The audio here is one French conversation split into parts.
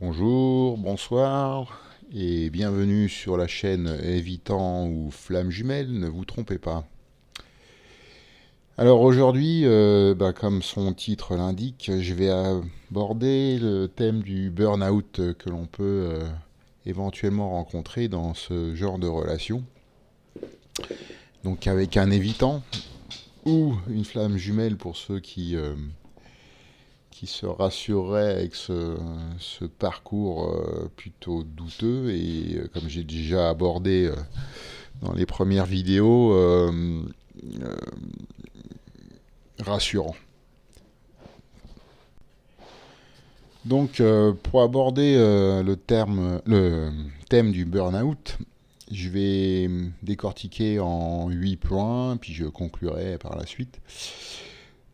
Bonjour, bonsoir et bienvenue sur la chaîne Évitant ou Flamme Jumelle, ne vous trompez pas. Alors aujourd'hui, comme son titre l'indique, je vais aborder le thème du burn-out que l'on peut éventuellement rencontrer dans ce genre de relation. Donc avec un évitant ou une flamme jumelle pour ceux qui se rassurerait avec ce parcours plutôt douteux et comme j'ai déjà abordé dans les premières vidéos, euh, rassurant. Donc pour aborder le thème du burn-out, je vais décortiquer en 8 points, puis je conclurai par la suite.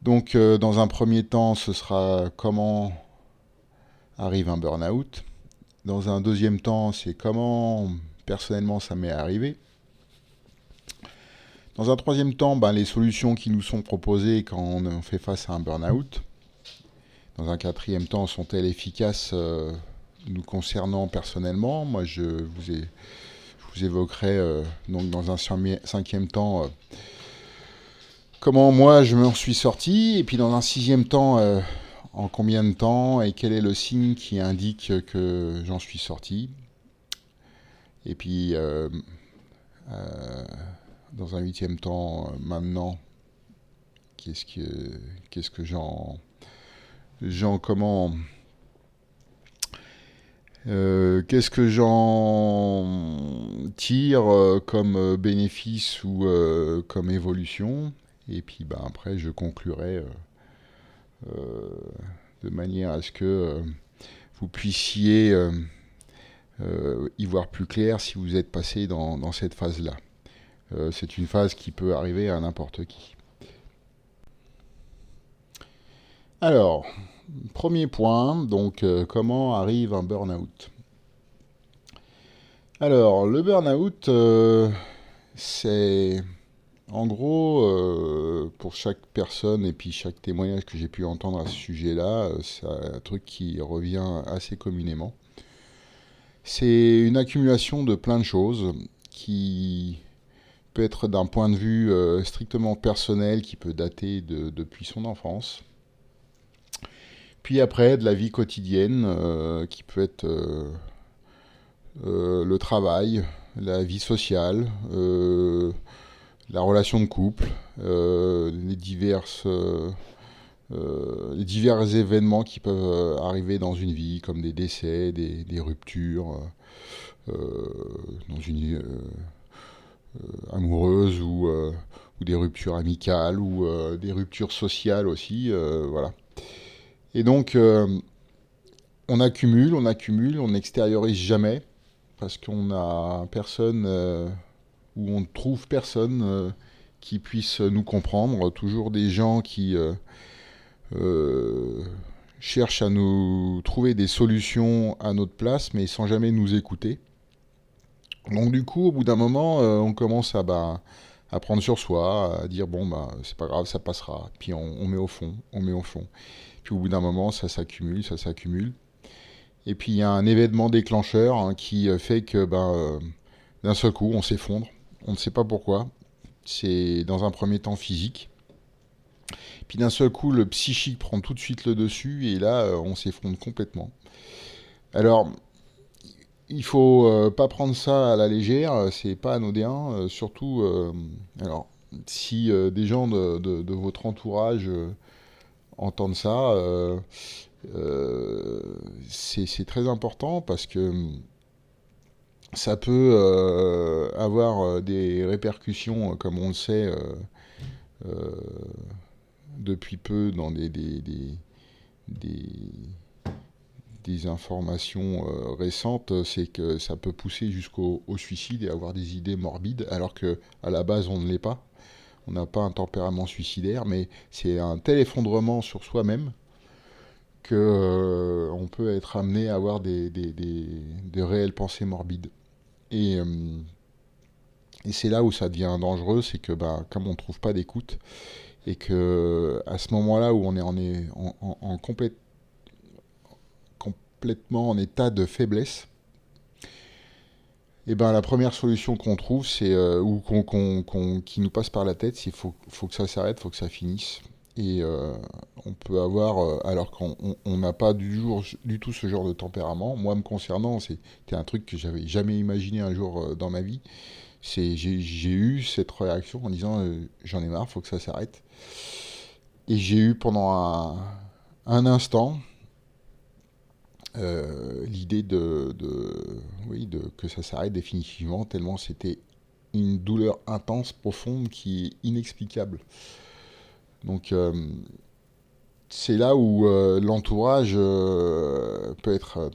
Donc dans un premier temps, ce sera comment arrive un burn-out. Dans un deuxième temps, c'est comment personnellement ça m'est arrivé. Dans un troisième temps, les solutions qui nous sont proposées quand on fait face à un burn-out. Dans un quatrième temps, sont-elles efficaces nous concernant personnellement? Moi, je vous évoquerai donc dans un cinquième temps comment moi je m'en suis sorti. Et puis dans un sixième temps, en combien de temps et quel est le signe qui indique que j'en suis sorti. Et puis dans un huitième temps, maintenant, qu'est-ce que comment qu'est-ce que j'en tire comme bénéfice ou comme évolution. Et puis après je conclurai euh, de manière à ce que vous puissiez y voir plus clair si vous êtes passé dans cette phase-là. C'est une phase qui peut arriver à n'importe qui. Alors, premier point, donc comment arrive un burn-out? Alors, le burn-out, c'est en gros, pour chaque personne et puis chaque témoignage que j'ai pu entendre à ce sujet-là, c'est un truc qui revient assez communément. C'est une accumulation de plein de choses qui peut être d'un point de vue strictement personnel, qui peut dater depuis son enfance. Puis après, de la vie quotidienne, qui peut être le travail, la vie sociale, la relation de couple, les divers événements qui peuvent arriver dans une vie, comme des décès, des ruptures, dans une vie amoureuse ou des ruptures amicales ou des ruptures sociales aussi, voilà. Et donc, on n'extériorise jamais parce qu'on a personne ou on ne trouve personne qui puisse nous comprendre. Toujours des gens qui euh, cherchent à nous trouver des solutions à notre place, mais sans jamais nous écouter. Donc du coup, au bout d'un moment, on commence à prendre sur soi, à dire bon c'est pas grave, ça passera. Puis on met au fond, on met au fond. Puis au bout d'un moment, ça s'accumule, ça s'accumule. Et puis il y a un événement déclencheur qui fait que d'un seul coup, on s'effondre. On ne sait pas pourquoi. C'est dans un premier temps physique. Puis d'un seul coup, le psychique prend tout de suite le dessus et là, on s'effondre complètement. Alors, il faut pas prendre ça à la légère, c'est pas anodin, surtout alors si des gens de votre entourage entendent ça, c'est très important parce que ça peut avoir des répercussions, comme on le sait euh, depuis peu dans des, des informations récentes, c'est que ça peut pousser jusqu'au suicide et avoir des idées morbides, alors que à la base on ne l'est pas. On n'a pas un tempérament suicidaire, mais c'est un tel effondrement sur soi-même que on peut être amené à avoir des réelles pensées morbides. Et, euh, et c'est là où ça devient dangereux, c'est que comme on ne trouve pas d'écoute, et que à ce moment-là où on est en complète complètement en état de faiblesse, et ben la première solution qu'on trouve, c'est ou qui nous passe par la tête, c'est faut que ça s'arrête, faut que ça finisse. Et on peut avoir, alors qu'on n'a pas du tout ce genre de tempérament. Moi, me concernant, c'était un truc que j'avais jamais imaginé un jour dans ma vie. J'ai eu cette réaction en disant j'en ai marre, faut que ça s'arrête. Et j'ai eu pendant un instant l'idée oui, que ça s'arrête définitivement, tellement c'était une douleur intense, profonde, qui est inexplicable. Donc c'est là où l'entourage peut être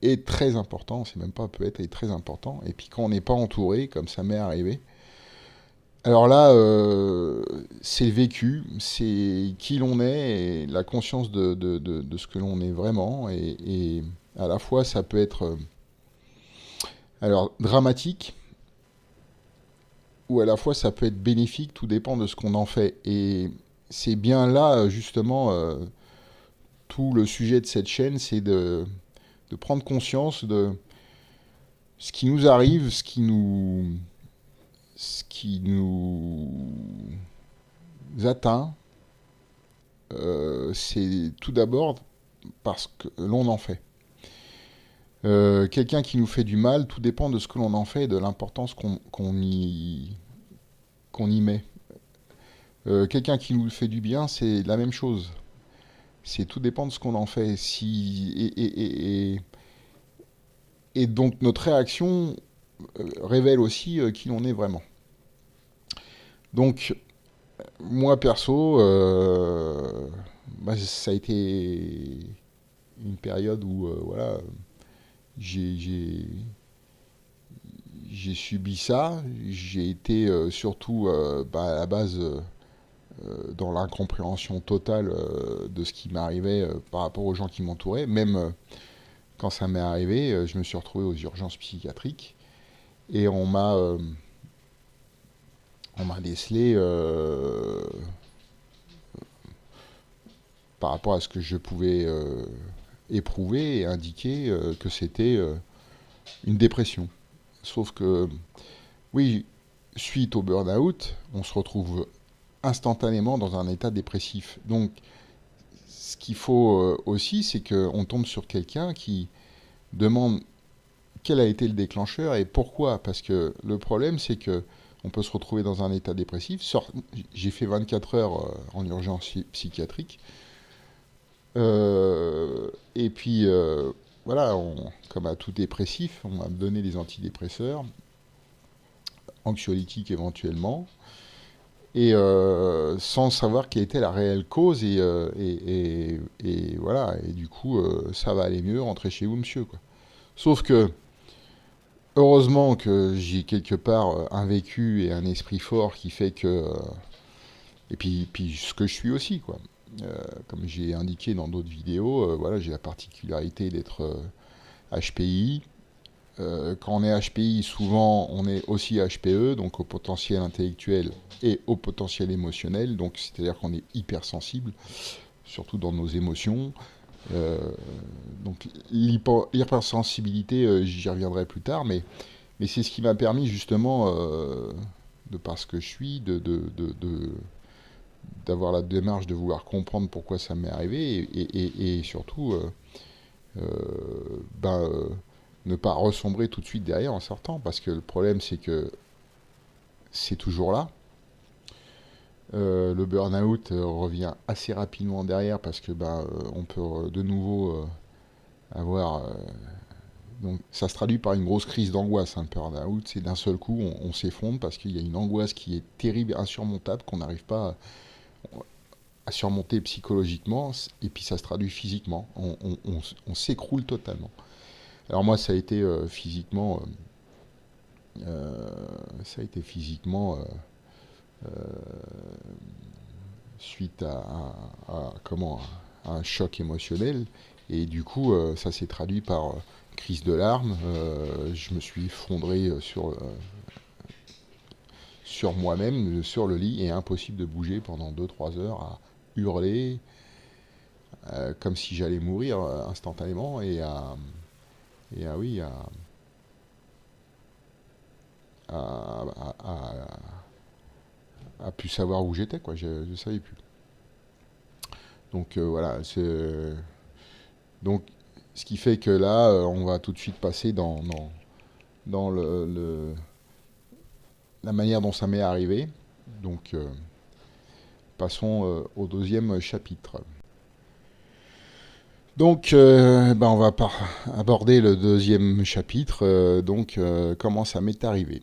est très important, c'est même pas peut être, est très important. Et puis quand on n'est pas entouré, comme ça m'est arrivé, alors là, c'est le vécu, c'est qui l'on est, et la conscience de ce que l'on est vraiment, et à la fois ça peut être alors dramatique, ou à la fois ça peut être bénéfique, tout dépend de ce qu'on en fait. Et c'est bien là, justement, tout le sujet de cette chaîne, c'est de prendre conscience de ce qui nous arrive, ce qui nous atteint, c'est tout d'abord parce que l'on en fait. Quelqu'un qui nous fait du mal, tout dépend de ce que l'on en fait et de l'importance qu'on y met. Quelqu'un qui nous fait du bien, c'est la même chose. C'est tout dépend de ce qu'on en fait. Et donc notre réaction révèle aussi qui l'on est vraiment. Donc moi perso, ça a été une période où voilà, j'ai j'ai subi ça. J'ai été surtout à la base dans l'incompréhension totale de ce qui m'arrivait par rapport aux gens qui m'entouraient. Même quand ça m'est arrivé, je me suis retrouvé aux urgences psychiatriques et on m'a décelé par rapport à ce que je pouvais éprouver et indiquer que c'était une dépression. Sauf que, oui, suite au burn-out, on se retrouve instantanément dans un état dépressif. Donc, ce qu'il faut aussi, c'est qu'on tombe sur quelqu'un qui demande quel a été le déclencheur et pourquoi. Parce que le problème, c'est que on peut se retrouver dans un état dépressif. J'ai fait 24 heures en urgence psychiatrique. Et puis, voilà, comme à tout dépressif, on m'a donné des antidépresseurs, anxiolytiques éventuellement, et sans savoir quelle était la réelle cause. Et voilà, et du coup, ça va aller mieux, rentrez chez vous, monsieur, quoi. Sauf que, heureusement que j'ai quelque part un vécu et un esprit fort qui fait que... et puis ce que je suis aussi, quoi. Comme j'ai indiqué dans d'autres vidéos, voilà, j'ai la particularité d'être HPI. Quand on est HPI, souvent on est aussi HPE, donc au potentiel intellectuel et au potentiel émotionnel. Donc c'est-à-dire qu'on est hypersensible, surtout dans nos émotions. Euh, donc l'hypersensibilité, j'y reviendrai plus tard, mais c'est ce qui m'a permis justement, de par ce que je suis, d'avoir la démarche de vouloir comprendre pourquoi ça m'est arrivé et surtout ne pas ressombrer tout de suite derrière en sortant, parce que le problème c'est que c'est toujours là. Le burn-out revient assez rapidement derrière parce que on peut de nouveau avoir donc ça se traduit par une grosse crise d'angoisse, hein, le burn-out. C'est d'un seul coup on s'effondre parce qu'il y a une angoisse qui est terrible, insurmontable, qu'on n'arrive pas à surmonter psychologiquement, et puis ça se traduit physiquement. On s'écroule totalement. Alors moi, ça a été physiquement, ça a été physiquement suite comment, à un choc émotionnel, et du coup, ça s'est traduit par crise de larmes. Je me suis effondré sur moi-même, sur le lit, et impossible de bouger pendant 2-3 heures à hurler, comme si j'allais mourir instantanément oui, à, à plus savoir où j'étais, quoi. Je savais plus. Donc voilà, donc ce qui fait que là, on va tout de suite passer dans la manière dont ça m'est arrivé. Donc passons au deuxième chapitre. Donc, on va aborder le deuxième chapitre, comment ça m'est arrivé.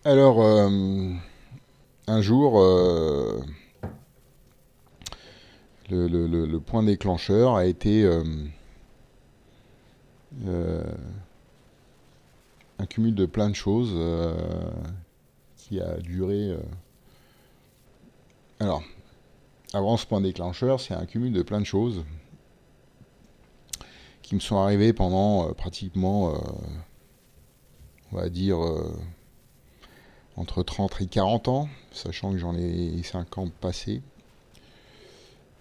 Alors, un jour, le point déclencheur a été un cumul de plein de choses qui a duré... Alors, avant ce point déclencheur, c'est un cumul de plein de choses qui me sont arrivées pendant pratiquement, on va dire, entre 30 et 40 ans, sachant que j'en ai 50 passés.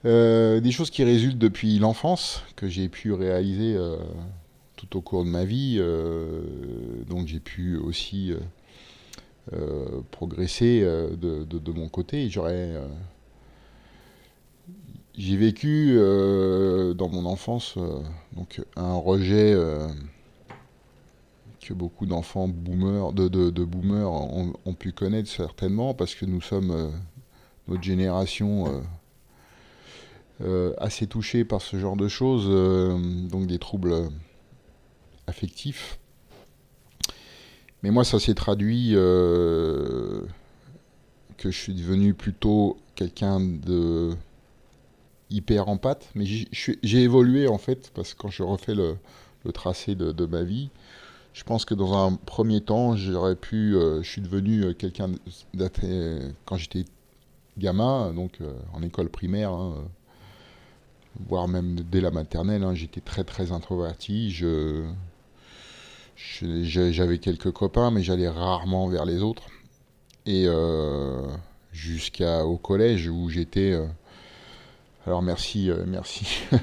Des choses qui résultent depuis l'enfance, que j'ai pu réaliser tout au cours de ma vie. Donc j'ai pu aussi progresser de mon côté. J'ai vécu dans mon enfance donc un rejet que beaucoup d'enfants boomers, de boomers ont pu connaître certainement, parce que nous sommes notre génération assez touchée par ce genre de choses, donc des troubles affectifs. Mais moi, ça s'est traduit que je suis devenu plutôt quelqu'un de hyper empathe, mais j'ai évolué en fait, parce que quand je refais le tracé de ma vie, je pense que dans un premier temps, je suis devenu quelqu'un quand j'étais gamin, donc en école primaire, hein, voire même dès la maternelle, hein, j'étais très très introverti. J'avais quelques copains, mais j'allais rarement vers les autres. Et jusqu'au collège où j'étais... alors merci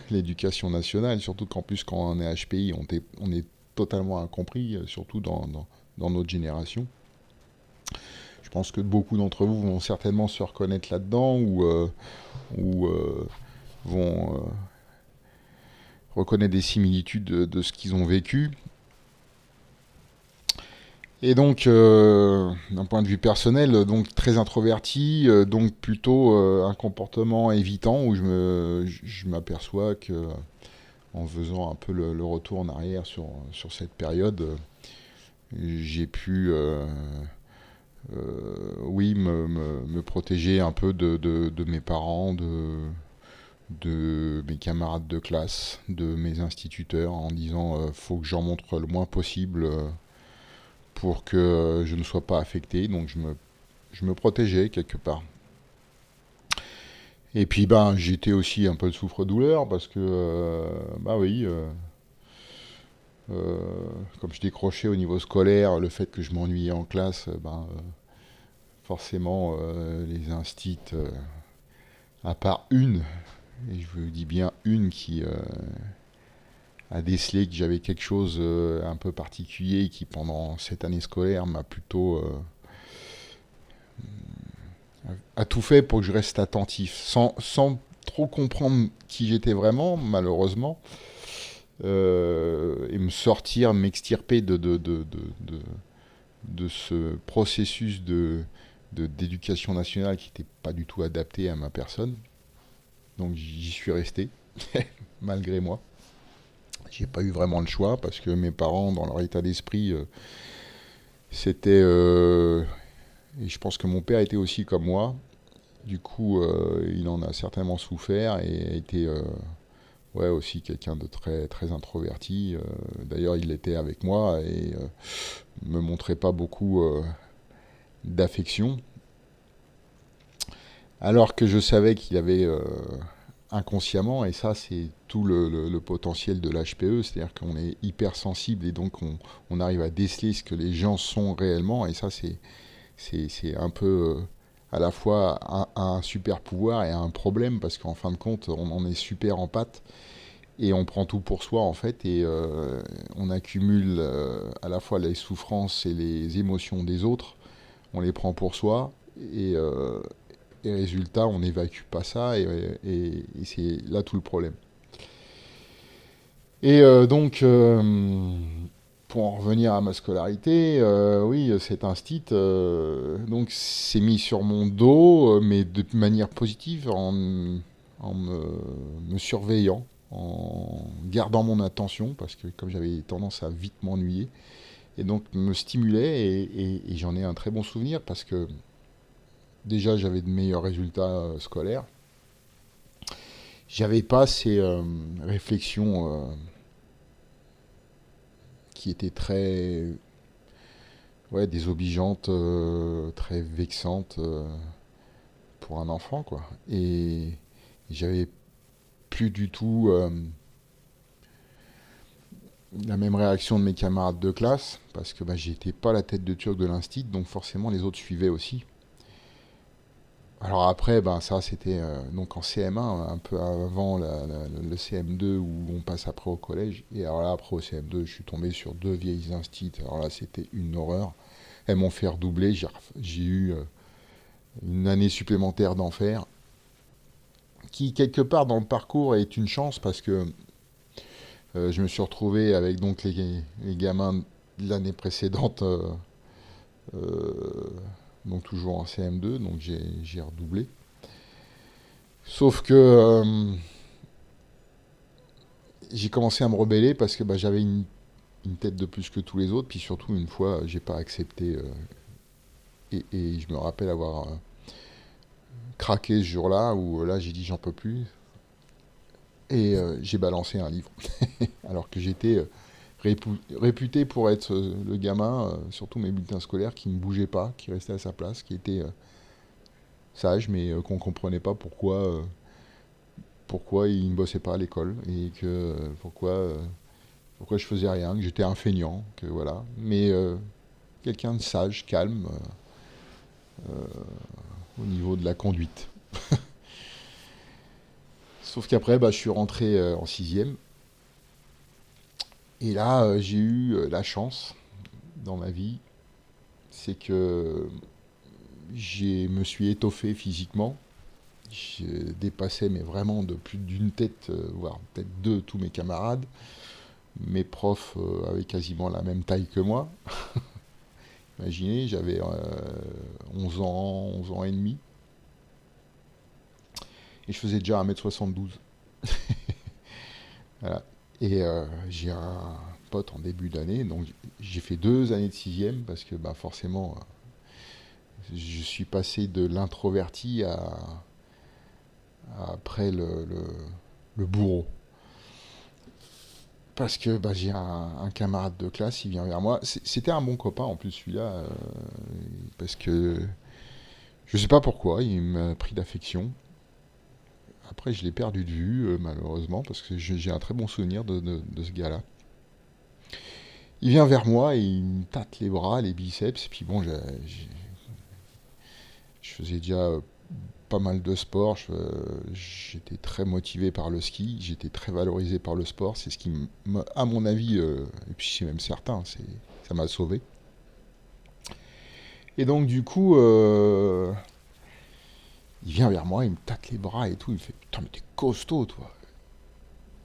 l'éducation nationale, surtout qu'en plus quand on est HPI, on est totalement incompris, surtout dans notre génération. Je pense que beaucoup d'entre vous vont certainement se reconnaître là-dedans, ou vont reconnaître des similitudes de ce qu'ils ont vécu. Et donc, d'un point de vue personnel, donc très introverti, donc plutôt un comportement évitant, où je m'aperçois que, en faisant un peu le retour en arrière sur cette période, j'ai pu, oui, me protéger un peu de mes parents, de mes camarades de classe, de mes instituteurs, en disant faut que j'en montre le moins possible pour que je ne sois pas affecté. Donc je me protégeais quelque part. Et puis j'étais aussi un peu le souffre-douleur, parce que oui, comme je décrochais au niveau scolaire, le fait que je m'ennuyais en classe, forcément les instits, à part une, et je vous dis bien une, qui a décelé que j'avais quelque chose un peu particulier, qui pendant cette année scolaire m'a plutôt a tout fait pour que je reste attentif, sans trop comprendre qui j'étais vraiment, malheureusement, et m'extirper de ce processus d'éducation nationale qui n'était pas du tout adapté à ma personne. Donc j'y suis resté, malgré moi. J'ai pas eu vraiment le choix, parce que mes parents, dans leur état d'esprit, c'était... et je pense que mon père était aussi comme moi. Du coup, il en a certainement souffert, et a été aussi quelqu'un de très, très introverti. D'ailleurs, il était avec moi et me montrait pas beaucoup d'affection. Alors que je savais qu'il avait inconsciemment, et ça c'est tout le potentiel de l'HPE, c'est-à-dire qu'on est hypersensible, et donc on arrive à déceler ce que les gens sont réellement, et ça c'est à la fois un super pouvoir et un problème, parce qu'en fin de compte, on en est super en pâte, et on prend tout pour soi, en fait, et on accumule à la fois les souffrances et les émotions des autres, on les prend pour soi, et résultat, on n'évacue pas ça, et c'est là tout le problème. Et pour en revenir à ma scolarité, oui, cet instit donc s'est mis sur mon dos, mais de manière positive, me surveillant, en gardant mon attention, parce que comme j'avais tendance à vite m'ennuyer, et donc me stimulait, et j'en ai un très bon souvenir, parce que déjà j'avais de meilleurs résultats scolaires. J'avais pas ces réflexions qui étaient très, ouais, désobligeantes, très vexantes pour un enfant, quoi. Et j'avais plus du tout la même réaction de mes camarades de classe, parce que bah, j'étais pas la tête de turc de l'instit, donc forcément les autres suivaient aussi. Alors après, ben ça c'était donc en CM1, un peu avant le CM2 où on passe après au collège. Et alors là, après au CM2, je suis tombé sur deux vieilles instits. Alors là, c'était une horreur. Elles m'ont fait redoubler. J'ai eu une année supplémentaire d'enfer, qui quelque part dans le parcours est une chance, parce que je me suis retrouvé avec donc les gamins de l'année précédente, euh, donc toujours en CM2, donc j'ai redoublé. Sauf que j'ai commencé à me rebeller, parce que bah, j'avais une tête de plus que tous les autres, puis surtout une fois, j'ai pas accepté, et je me rappelle avoir craqué ce jour-là, où là j'ai dit j'en peux plus, et j'ai balancé un livre, alors que j'étais réputé pour être le gamin, surtout mes bulletins scolaires, qui ne bougeait pas, qui restait à sa place, qui était sage, mais qu'on comprenait pas pourquoi il ne bossait pas à l'école, et que pourquoi je faisais rien, que j'étais un feignant, que voilà. Mais quelqu'un de sage, calme, au niveau de la conduite. Sauf qu'après, bah, je suis rentré en sixième. Et là, j'ai eu la chance dans ma vie, c'est que me suis étoffé physiquement. Je dépassais, mais vraiment de plus d'une tête, voire peut-être deux, tous mes camarades. Mes profs avaient quasiment la même taille que moi. Imaginez, j'avais 11 ans, 11 ans et demi. Et je faisais déjà 1m72. Voilà. Et j'ai un pote en début d'année, donc j'ai fait 2 années de sixième, parce que bah, forcément, je suis passé de l'introverti à après le bourreau. Parce que bah, j'ai un camarade de classe, il vient vers moi. C'était un bon copain en plus, celui-là, parce que je sais pas pourquoi, il m'a pris d'affection. Après, je l'ai perdu de vue, malheureusement, parce que j'ai un très bon souvenir de ce gars-là. Il vient vers moi et il me tâte les bras, les biceps. Et puis bon, je faisais déjà pas mal de sport. J'étais très motivé par le ski. J'étais très valorisé par le sport. C'est ce qui, à mon avis, et puis c'est même certain, ça m'a sauvé. Et donc du coup, il vient vers moi, il me tâte les bras et tout. Il me fait putain, mais t'es costaud, toi.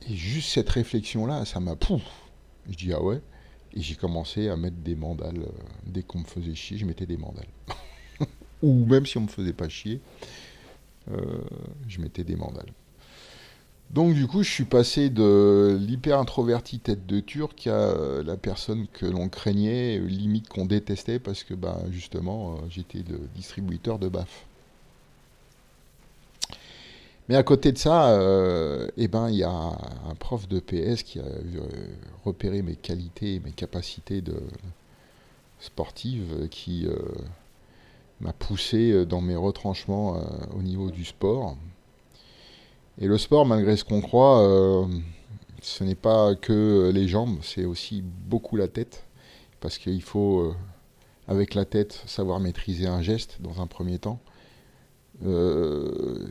Et juste cette réflexion-là, ça m'a pouf. Je dis ah ouais. Et j'ai commencé à mettre des mandales. Dès qu'on me faisait chier, je mettais des mandales. Ou même si on me faisait pas chier, je mettais des mandales. Donc du coup, je suis passé de l'hyper introverti tête de turc à la personne que l'on craignait, limite qu'on détestait, parce que bah, justement, j'étais le distributeur de baffes. Mais à côté de ça, eh ben, il y a un prof de PS qui a repéré mes qualités, mes capacités sportives, qui m'a poussé dans mes retranchements au niveau du sport. Et le sport, malgré ce qu'on croit, ce n'est pas que les jambes, c'est aussi beaucoup la tête. Parce qu'il faut, avec la tête, savoir maîtriser un geste dans un premier temps.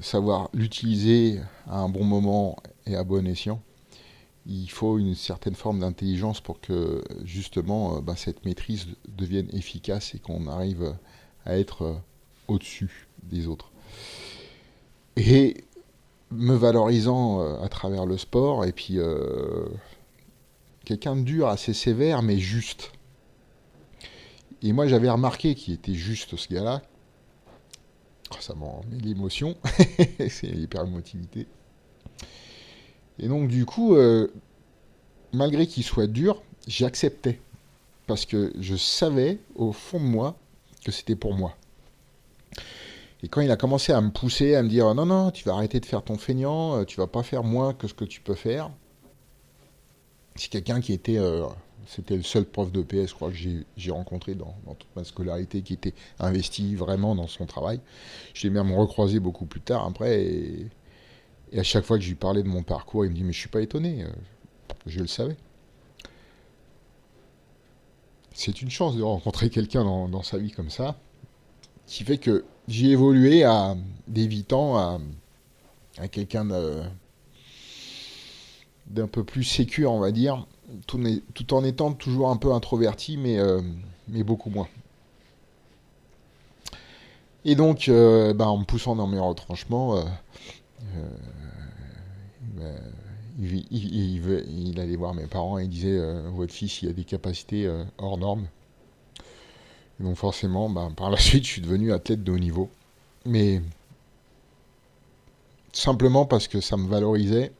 savoir l'utiliser à un bon moment et à bon escient. Il faut une certaine forme d'intelligence pour que justement cette maîtrise devienne efficace et qu'on arrive à être au-dessus des autres. Et me valorisant à travers le sport, et puis quelqu'un de dur, assez sévère, mais juste. Et moi j'avais remarqué qu'il était juste ce gars-là. Oh, ça m'en met l'émotion, c'est l'hyper-émotivité. Et donc du coup, malgré qu'il soit dur, j'acceptais. Parce que je savais au fond de moi que c'était pour moi. Et quand il a commencé à me pousser, à me dire non, non, tu vas arrêter de faire ton feignant, tu vas pas faire moins que ce que tu peux faire. C'est quelqu'un qui était. C'était le seul prof de PS, je crois, que j'ai rencontré dans toute ma scolarité, qui était investi vraiment dans son travail. Je l'ai même recroisé beaucoup plus tard après. Et à chaque fois que je lui parlais de mon parcours, il me dit mais je suis pas étonné, je le savais. C'est une chance de rencontrer quelqu'un dans sa vie comme ça, qui fait que j'ai évolué d'évitant à quelqu'un d'un peu plus sécure, on va dire, tout en étant toujours un peu introverti, mais beaucoup moins. Et donc, en me poussant dans mes retranchements, euh, il allait voir mes parents et il disait votre fils, il a des capacités hors normes. Et donc forcément, par la suite, je suis devenu athlète de haut niveau. Mais simplement parce que ça me valorisait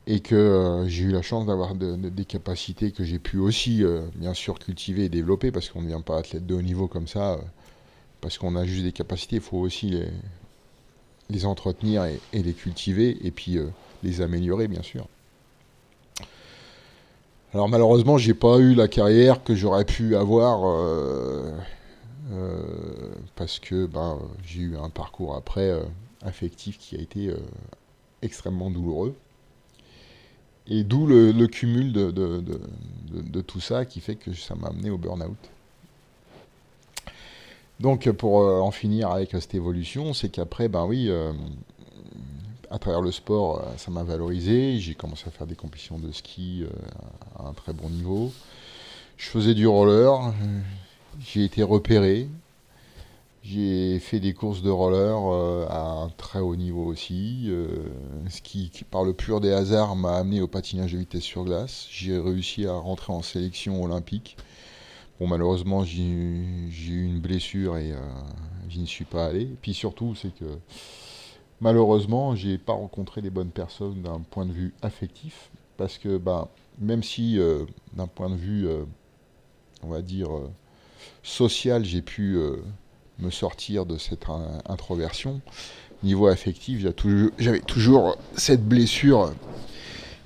et que j'ai eu la chance d'avoir des capacités que j'ai pu aussi, bien sûr, cultiver et développer, parce qu'on ne devient pas athlète de haut niveau comme ça, parce qu'on a juste des capacités, il faut aussi les entretenir et les cultiver, et puis les améliorer, bien sûr. Alors malheureusement, j'ai pas eu la carrière que j'aurais pu avoir, parce que j'ai eu un parcours après affectif qui a été extrêmement douloureux. Et d'où le cumul de tout ça qui fait que ça m'a amené au burn-out. Donc pour en finir avec cette évolution, c'est qu'après, à travers le sport, ça m'a valorisé. J'ai commencé à faire des compétitions de ski à un très bon niveau. Je faisais du roller, j'ai été repéré. J'ai fait des courses de roller à un très haut niveau aussi, ce qui, par le pur des hasards, m'a amené au patinage de vitesse sur glace. J'ai réussi à rentrer en sélection olympique. Bon, malheureusement, j'ai eu une blessure et je n'y suis pas allé. Et puis surtout, c'est que malheureusement, j'ai pas rencontré les bonnes personnes d'un point de vue affectif, parce que même si d'un point de vue, on va dire, social, j'ai pu me sortir de cette introversion. Niveau affectif, j'avais toujours cette blessure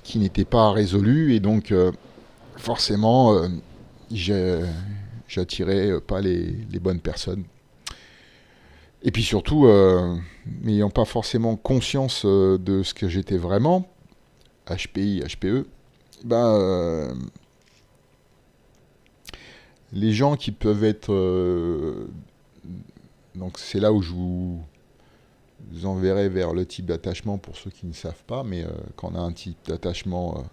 qui n'était pas résolue, et donc forcément, j'attirais pas les bonnes personnes. Et puis surtout, n'ayant pas forcément conscience de ce que j'étais vraiment, HPI, HPE, les gens qui peuvent être... donc c'est là où je vous enverrai vers le type d'attachement pour ceux qui ne savent pas, mais quand on a un type d'attachement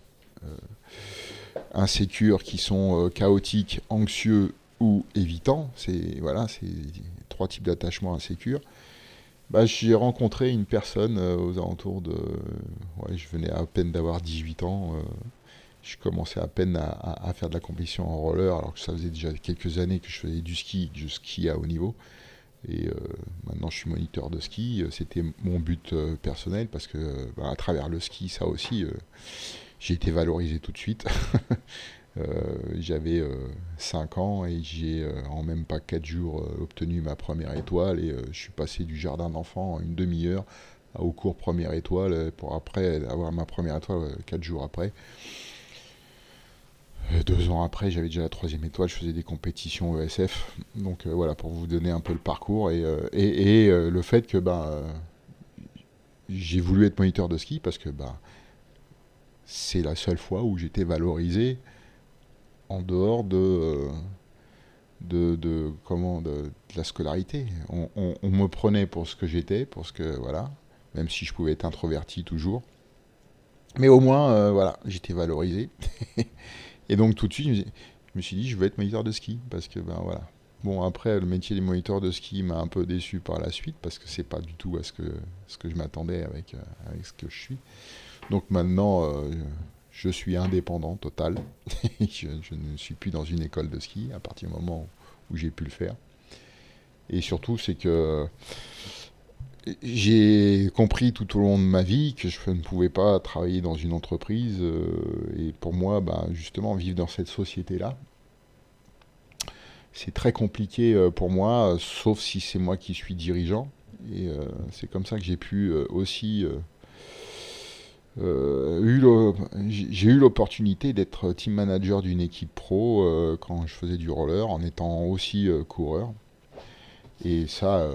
insécure, qui sont chaotiques, anxieux ou évitants, c'est trois types d'attachement insécures. J'ai rencontré une personne aux alentours de... je venais à peine d'avoir 18 ans. Je commençais à peine à faire de la compétition en roller, alors que ça faisait déjà quelques années que je faisais du ski, que je skie à haut niveau. Et maintenant je suis moniteur de ski. C'était mon but personnel, parce que à travers le ski, ça aussi, j'ai été valorisé tout de suite. J'avais 5 ans et j'ai en même pas 4 jours obtenu ma première étoile, et je suis passé du jardin d'enfants en une demi-heure au cours première étoile, pour après avoir ma première étoile 4 jours après. 2 ans après, j'avais déjà la troisième étoile, je faisais des compétitions ESF. Donc voilà, pour vous donner un peu le parcours et le fait que j'ai voulu être moniteur de ski, parce que c'est la seule fois où j'étais valorisé en dehors de la scolarité. On me prenait pour ce que j'étais, pour ce que, voilà, même si je pouvais être introverti toujours. Mais au moins, voilà, j'étais valorisé. Et donc tout de suite, je me suis dit, je veux être moniteur de ski, parce que, ben voilà. Bon, après, le métier des moniteurs de ski m'a un peu déçu par la suite, parce que c'est pas du tout à ce que je m'attendais avec ce que je suis. Donc maintenant, je suis indépendant total. Je ne suis plus dans une école de ski à partir du moment où j'ai pu le faire. Et surtout, c'est que j'ai compris tout au long de ma vie que je ne pouvais pas travailler dans une entreprise. Et pour moi, ben, justement, vivre dans cette société-là, c'est très compliqué pour moi, sauf si c'est moi qui suis dirigeant. Et c'est comme ça que j'ai pu aussi j'ai eu l'opportunité d'être team manager d'une équipe pro quand je faisais du roller, en étant aussi coureur. Et ça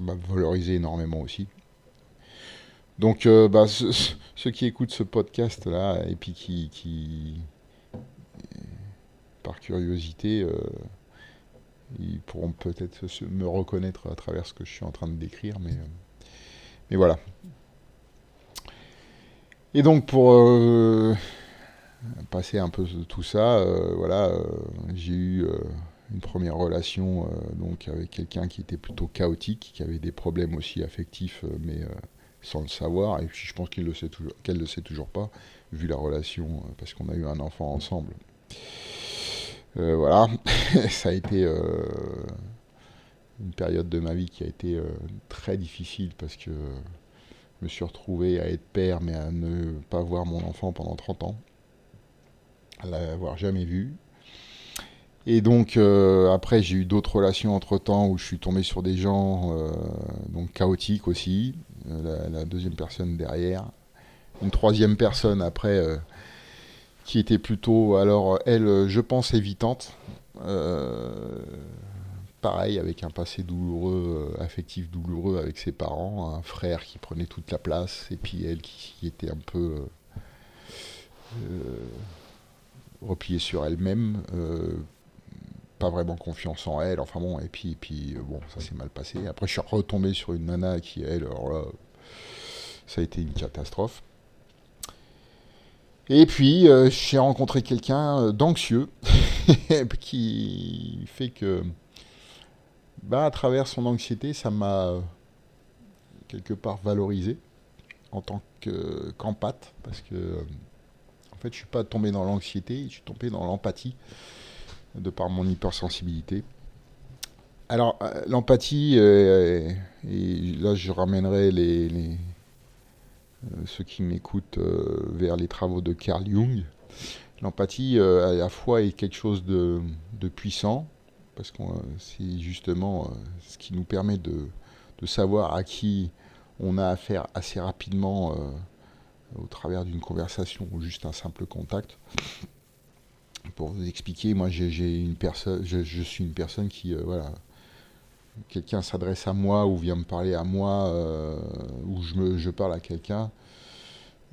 m'a valorisé énormément aussi. Donc, bah, ceux qui écoutent ce podcast-là, et puis par curiosité, ils pourront peut-être me reconnaître à travers ce que je suis en train de décrire, mais voilà. Et donc, pour passer un peu tout ça, voilà, j'ai eu une première relation donc avec quelqu'un qui était plutôt chaotique, qui avait des problèmes aussi affectifs, mais sans le savoir. Et puis je pense qu'elle le sait toujours pas, vu la relation, parce qu'on a eu un enfant ensemble. Voilà, ça a été une période de ma vie qui a été très difficile parce que je me suis retrouvé à être père, mais à ne pas voir mon enfant pendant 30 ans, à l'avoir jamais vu. Et donc après j'ai eu d'autres relations entre temps où je suis tombé sur des gens donc chaotiques aussi, la deuxième personne derrière, une troisième personne après qui était plutôt alors elle je pense évitante, pareil avec un passé douloureux, affectif douloureux avec ses parents, un frère qui prenait toute la place et puis elle qui était un peu repliée sur elle-même. Pas vraiment confiance en elle, enfin bon, et puis bon, ça s'est mal passé. Après, je suis retombé sur une nana qui, elle, alors là, ça a été une catastrophe. Et puis, j'ai rencontré quelqu'un d'anxieux, qui fait que, bah, à travers son anxiété, ça m'a quelque part valorisé en tant qu'empathe, parce que, en fait, je suis pas tombé dans l'anxiété, je suis tombé dans l'empathie, de par mon hypersensibilité. Alors, l'empathie, et là je ramènerai ceux qui m'écoutent vers les travaux de Carl Jung. L'empathie, à la fois, est quelque chose de puissant, parce que c'est justement ce qui nous permet de savoir à qui on a affaire assez rapidement au travers d'une conversation ou juste un simple contact. Pour vous expliquer, moi je suis une personne qui, voilà, quelqu'un s'adresse à moi ou vient me parler à moi, ou je parle à quelqu'un,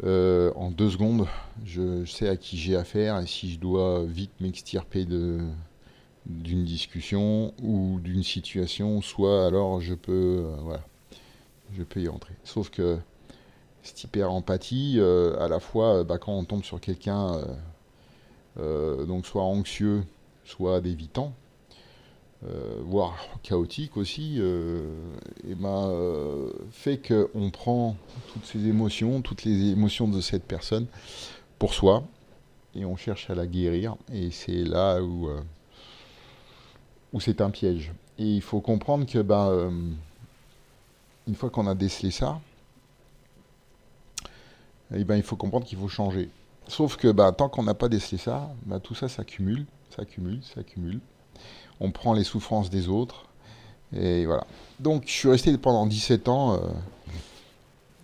en 2 secondes, je sais à qui j'ai affaire et si je dois vite m'extirper d'une discussion ou d'une situation, soit alors voilà, je peux y entrer. Sauf que cette hyper-empathie, à la fois, bah, quand on tombe sur quelqu'un, donc soit anxieux, soit d'évitant, voire chaotique aussi, et ben, fait qu'on prend toutes les émotions de cette personne pour soi, et on cherche à la guérir, et c'est là où c'est un piège. Et il faut comprendre que ben, une fois qu'on a décelé ça, et ben, il faut comprendre qu'il faut changer. Sauf que ben, tant qu'on n'a pas décelé ça, ben, tout ça s'accumule, s'accumule, s'accumule. On prend les souffrances des autres, et voilà. Donc je suis resté pendant 17 ans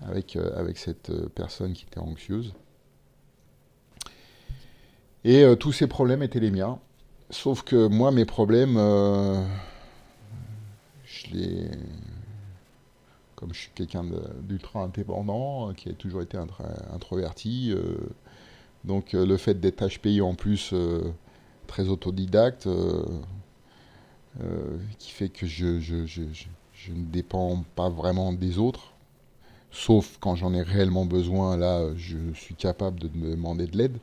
avec cette personne qui était anxieuse. Et tous ces problèmes étaient les miens. Sauf que moi, mes problèmes, je les... comme je suis quelqu'un d'ultra indépendant, qui a toujours été introverti, donc le fait d'être HPI en plus très autodidacte, qui fait que je ne dépends pas vraiment des autres, sauf quand j'en ai réellement besoin, là, je suis capable de me demander de l'aide.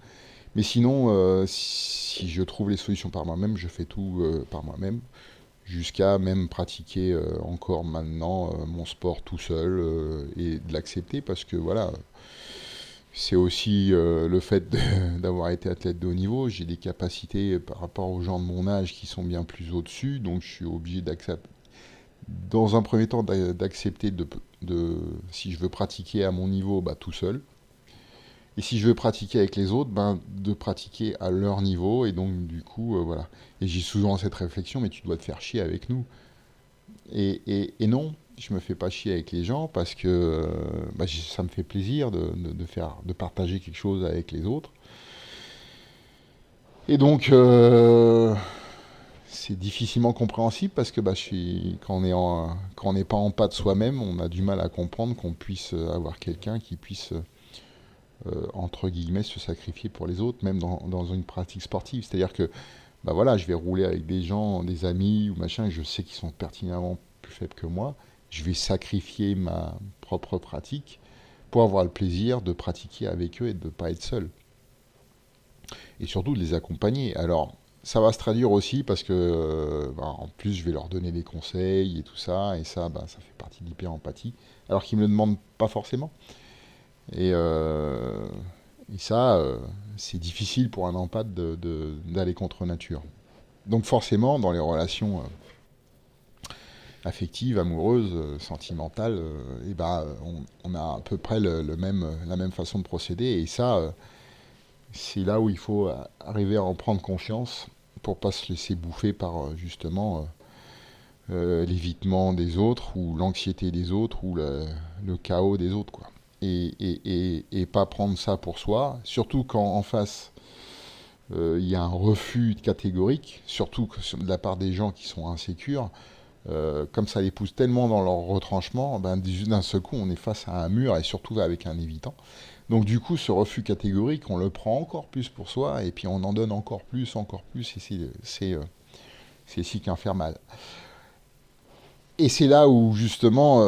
Mais sinon, si je trouve les solutions par moi-même, je fais tout par moi-même, jusqu'à même pratiquer encore maintenant mon sport tout seul et de l'accepter parce que voilà, c'est aussi le fait d'avoir été athlète de haut niveau. J'ai des capacités par rapport aux gens de mon âge qui sont bien plus au-dessus, donc je suis obligé d'accepter, dans un premier temps, d'accepter si je veux pratiquer à mon niveau, bah, tout seul. Et si je veux pratiquer avec les autres, ben, de pratiquer à leur niveau. Et donc, du coup, voilà. Et j'ai souvent cette réflexion, mais tu dois te faire chier avec nous. Et non, je me fais pas chier avec les gens parce que bah, ça me fait plaisir de partager quelque chose avec les autres. Et donc, c'est difficilement compréhensible parce que bah, quand on n'est pas en pas de soi-même, on a du mal à comprendre qu'on puisse avoir quelqu'un qui puisse entre guillemets, se sacrifier pour les autres, même dans une pratique sportive. C'est-à-dire que, bah voilà, je vais rouler avec des gens, des amis ou machin, et je sais qu'ils sont pertinemment plus faibles que moi. Je vais sacrifier ma propre pratique pour avoir le plaisir de pratiquer avec eux et de ne pas être seul. Et surtout de les accompagner. Alors, ça va se traduire aussi parce que, bah, en plus, je vais leur donner des conseils et tout ça, et ça, bah, ça fait partie de l'hyper-empathie, alors qu'ils ne me le demandent pas forcément. Et, euh, et ça, c'est difficile pour un empath d'aller contre nature. Donc forcément, dans les relations affectives, amoureuses, sentimentales, et ben, on a à peu près la même façon de procéder. Et ça, c'est là où il faut arriver à en prendre conscience pour pas se laisser bouffer par justement l'évitement des autres ou l'anxiété des autres ou le chaos des autres, quoi. Et pas prendre ça pour soi, surtout quand en face il y a un refus catégorique, surtout de la part des gens qui sont insécures, comme ça les pousse tellement dans leur retranchement, ben, d'un seul coup on est face à un mur et surtout avec un évitant. Donc du coup ce refus catégorique on le prend encore plus pour soi et puis on en donne encore plus, et c'est si qu'infernal. Et c'est là où justement,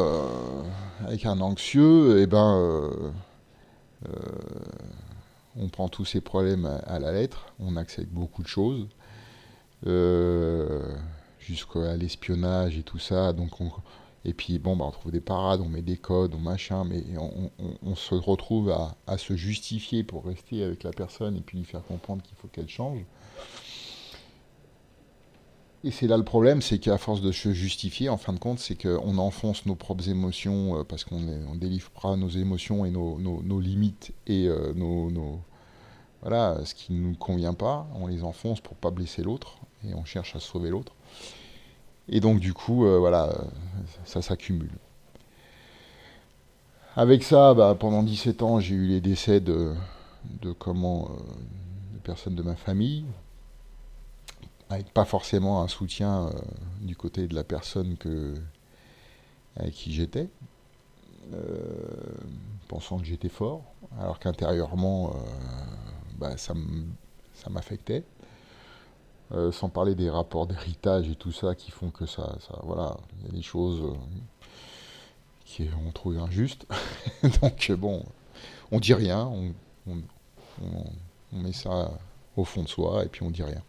avec un anxieux, eh ben, on prend tous ces problèmes à la lettre, on accepte beaucoup de choses, euh, jusqu'à l'espionnage et tout ça. Et puis bon, bah, on trouve des parades, on met des codes, on machin, mais on se retrouve à se justifier pour rester avec la personne et puis lui faire comprendre qu'il faut qu'elle change. Et c'est là le problème, c'est qu'à force de se justifier, en fin de compte, c'est qu'on enfonce nos propres émotions parce qu'on ne délivre pas nos émotions et nos limites et voilà, ce qui ne nous convient pas, on les enfonce pour pas blesser l'autre et on cherche à sauver l'autre. Et donc du coup, voilà, ça s'accumule. Avec ça, bah, pendant 17 ans, j'ai eu les décès de personnes de ma famille, avec pas forcément un soutien du côté de la personne avec qui j'étais, euh, pensant que j'étais fort, alors qu'intérieurement, bah, ça m'affectait. Sans parler des rapports d'héritage et tout ça qui font que voilà, il y a des choses qu'on trouve injustes. Donc bon, on dit rien, on- on- on met ça au fond de soi et puis on dit rien.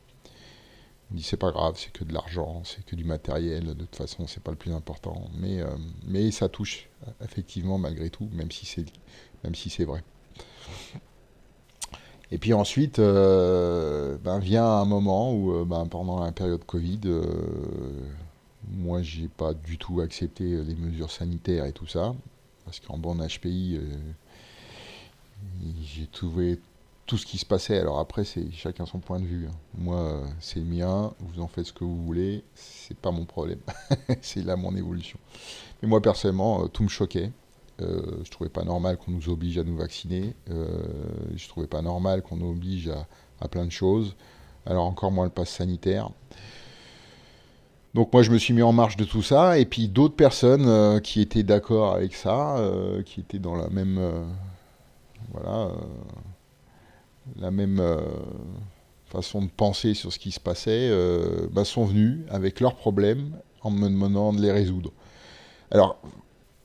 On dit c'est pas grave, c'est que de l'argent, c'est que du matériel, de toute façon c'est pas le plus important. Mais ça touche effectivement malgré tout, même si c'est vrai. Et puis ensuite, ben, vient un moment où, ben, pendant la période Covid, moi j'ai pas du tout accepté les mesures sanitaires et tout ça, parce qu'en bon HPI, j'ai trouvé tout ce qui se passait. Alors après, c'est chacun son point de vue, hein. Moi, c'est le mien, vous en faites ce que vous voulez, c'est pas mon problème, c'est là mon évolution. Mais moi personnellement, tout me choquait. Je trouvais pas normal qu'on nous oblige à nous vacciner. Je trouvais pas normal qu'on nous oblige à plein de choses. Alors encore moins le pass sanitaire. Donc moi je me suis mis en marche de tout ça. Et puis d'autres personnes qui étaient d'accord avec ça, qui étaient dans la même, voilà, la même façon de penser sur ce qui se passait, sont venus avec leurs problèmes en me demandant de les résoudre. Alors,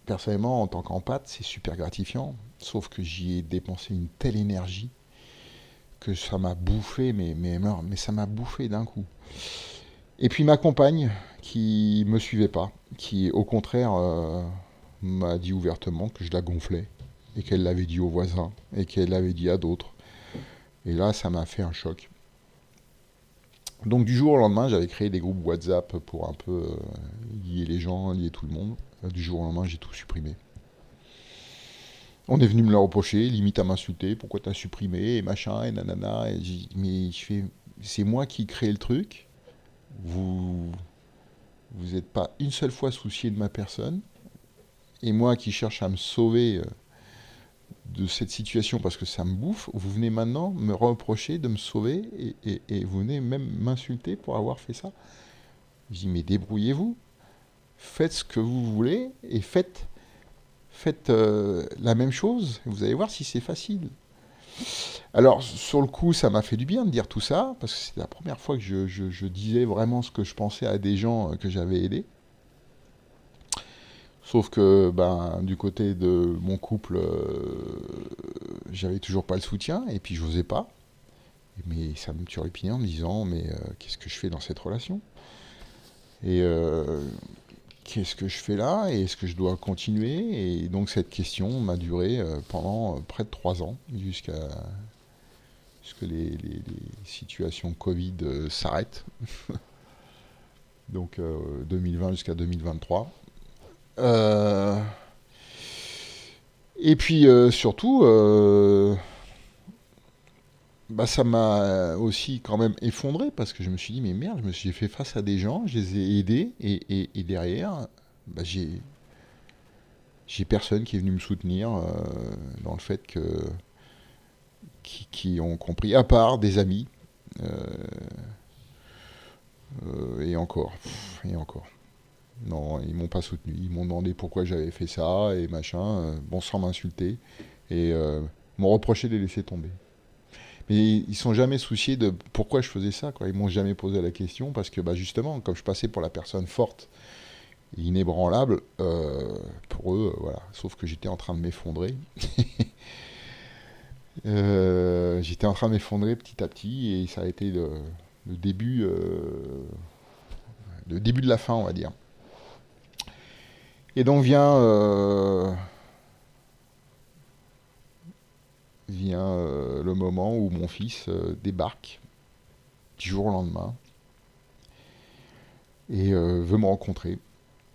personnellement, en tant qu'empathe, c'est super gratifiant, sauf que j'y ai dépensé une telle énergie que ça m'a bouffé, mais ça m'a bouffé d'un coup. Et puis ma compagne, qui me suivait pas, qui au contraire m'a dit ouvertement que je la gonflais, et qu'elle l'avait dit aux voisins, et qu'elle l'avait dit à d'autres. Et là, ça m'a fait un choc. Donc du jour au lendemain, j'avais créé des groupes WhatsApp pour un peu lier les gens, lier tout le monde. Du jour au lendemain, j'ai tout supprimé. On est venu me le reprocher, limite à m'insulter, pourquoi t'as supprimé, et machin, et nanana. Et mais je fais, c'est moi qui crée le truc. Vous n'êtes pas une seule fois soucié de ma personne. Et moi qui cherche à me sauver de cette situation parce que ça me bouffe, vous venez maintenant me reprocher de me sauver et vous venez même m'insulter pour avoir fait ça. Je dis mais débrouillez-vous, faites ce que vous voulez et faites la même chose. Vous allez voir si c'est facile. Alors sur le coup ça m'a fait du bien de dire tout ça parce que c'est la première fois que je disais vraiment ce que je pensais à des gens que j'avais aidés. Sauf que du côté de mon couple, j'avais toujours pas le soutien et puis j'osais pas. Mais ça me turlupinait en me disant mais qu'est-ce que je fais dans cette relation? Et qu'est-ce que je fais là? Et est-ce que je dois continuer? Et donc cette question m'a duré pendant près de 3 ans, jusqu'à ce que les situations Covid s'arrêtent. Donc 2020 jusqu'à 2023. Et puis surtout, ça m'a aussi quand même effondré parce que je me suis dit mais merde, j'ai fait face à des gens, je les ai aidés et derrière, j'ai personne qui est venu me soutenir dans le fait qui ont compris, à part des amis et encore, et encore. Non, ils m'ont pas soutenu. Ils m'ont demandé pourquoi j'avais fait ça et machin, sans m'insulter. Et m'ont reproché de les laisser tomber. Mais ils sont jamais souciés de pourquoi je faisais ça, quoi. Ils m'ont jamais posé la question parce que justement, comme je passais pour la personne forte et inébranlable, pour eux, voilà. Sauf que j'étais en train de m'effondrer. J'étais en train de m'effondrer petit à petit et ça a été le début, le début de la fin, on va dire. Et donc vient le moment où mon fils débarque du jour au lendemain et veut me rencontrer.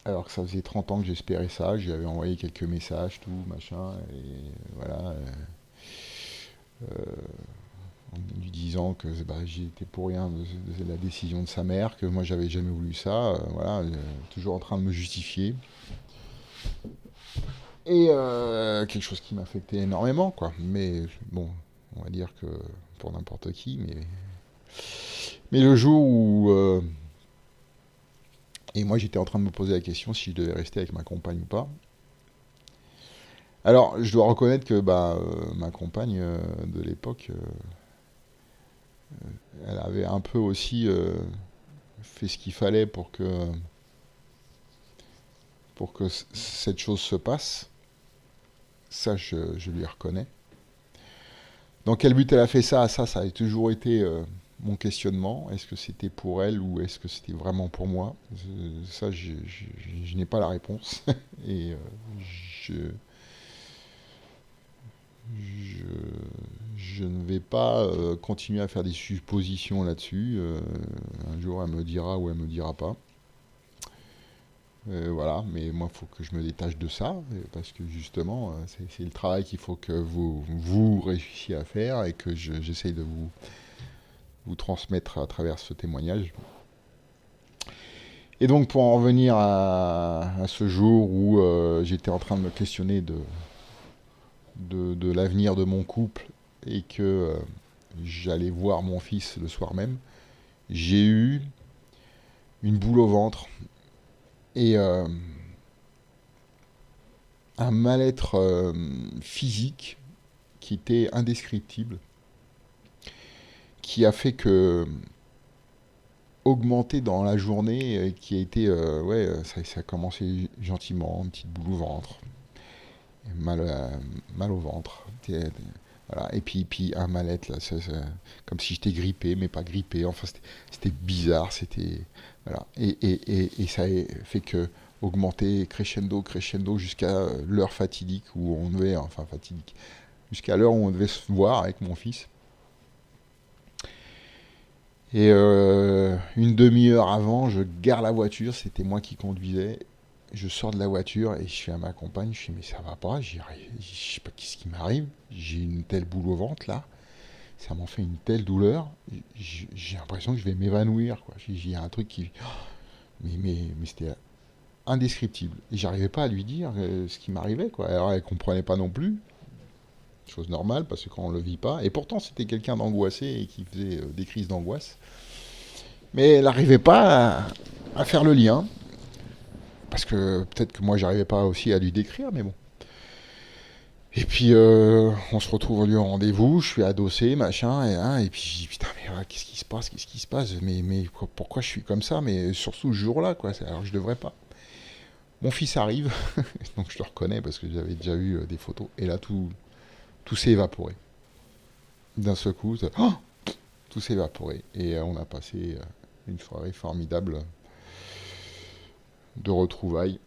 Alors que ça faisait 30 ans que j'espérais ça, j'avais envoyé quelques messages, tout, machin, et voilà, en lui disant que j'étais pour rien de la décision de sa mère, que moi j'avais jamais voulu ça, voilà, toujours en train de me justifier. Et quelque chose qui m'affectait énormément, quoi. Mais bon, on va dire que pour n'importe qui, mais le jour où... et moi j'étais en train de me poser la question si je devais rester avec ma compagne ou pas. Alors je dois reconnaître que ma compagne de l'époque, elle avait un peu aussi fait ce qu'il fallait pour que cette chose se passe. Ça, je lui reconnais. Dans quel but elle a fait ça? Ça a toujours été mon questionnement. Est-ce que c'était pour elle ou est-ce que c'était vraiment pour moi? Ça, je n'ai pas la réponse. Et je ne vais pas continuer à faire des suppositions là-dessus. Un jour, elle me dira ou elle me dira pas. Voilà, mais moi, il faut que je me détache de ça, parce que justement, c'est le travail qu'il faut que vous réussissiez à faire et que j'essaye de vous transmettre à travers ce témoignage. Et donc, pour en revenir à ce jour où j'étais en train de me questionner de l'avenir de mon couple et que j'allais voir mon fils le soir même, j'ai eu une boule au ventre et un mal-être physique qui était indescriptible, qui a fait que augmenter dans la journée, qui a été, ouais, ça a commencé gentiment, une petite boule au ventre, mal, mal au ventre, voilà. Et puis un mal-être, là, comme si j'étais grippé, mais pas grippé, enfin c'était bizarre, c'était, voilà. Et ça a fait que augmenter crescendo, crescendo, jusqu'à l'heure fatidique où on devait, enfin fatidique, jusqu'à l'heure où on devait se voir avec mon fils. Et une demi-heure avant, je gare la voiture, c'était moi qui conduisais. Je sors de la voiture et je fais à ma compagne, je fais mais ça va pas, je sais pas qu'est-ce qui m'arrive, j'ai une telle boule au ventre là, ça m'en fait une telle douleur, j'ai l'impression que je vais m'évanouir quoi. J'ai un truc qui, mais c'était indescriptible. Et j'arrivais pas à lui dire ce qui m'arrivait quoi. Alors elle comprenait pas non plus, chose normale parce que quand on le vit pas. Et pourtant c'était quelqu'un d'angoissé et qui faisait des crises d'angoisse. Mais elle n'arrivait pas à faire le lien. Parce que peut-être que moi, j'arrivais pas aussi à lui décrire, mais bon. Et puis, on se retrouve au lieu en rendez-vous, je suis adossé, machin, et puis je dis, putain, mais qu'est-ce qui se passe, qu'est-ce qui se passe, mais pourquoi je suis comme ça, mais surtout ce jour-là, quoi, alors je devrais pas. Mon fils arrive, donc je le reconnais parce que j'avais déjà eu des photos, et là, tout s'est évaporé. D'un seul coup, oh, tout s'est évaporé, et on a passé une soirée formidable de retrouvailles.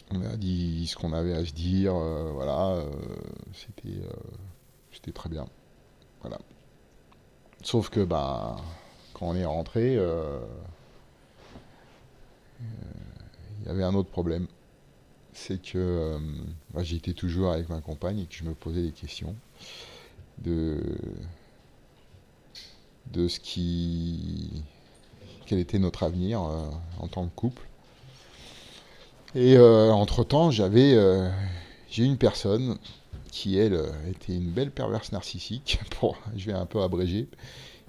On a dit ce qu'on avait à se dire, voilà, c'était très bien, voilà. Sauf que bah quand on est rentré, il y avait un autre problème, c'est que moi, j'étais toujours avec ma compagne et que je me posais des questions de de ce qui quel était notre avenir en tant que couple. Et entre-temps, j'ai une personne qui, elle, était une belle perverse narcissique, je vais un peu abréger,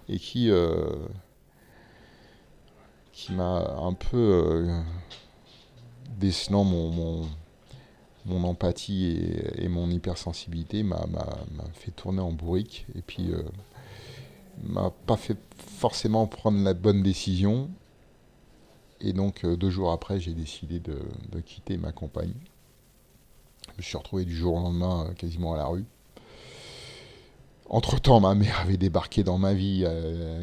et qui m'a un peu, décelant mon empathie et mon hypersensibilité, m'a fait tourner en bourrique, et puis m'a pas fait forcément prendre la bonne décision. Et donc, 2 jours après, j'ai décidé de quitter ma compagne. Je me suis retrouvé du jour au lendemain quasiment à la rue. Entre-temps, ma mère avait débarqué dans ma vie à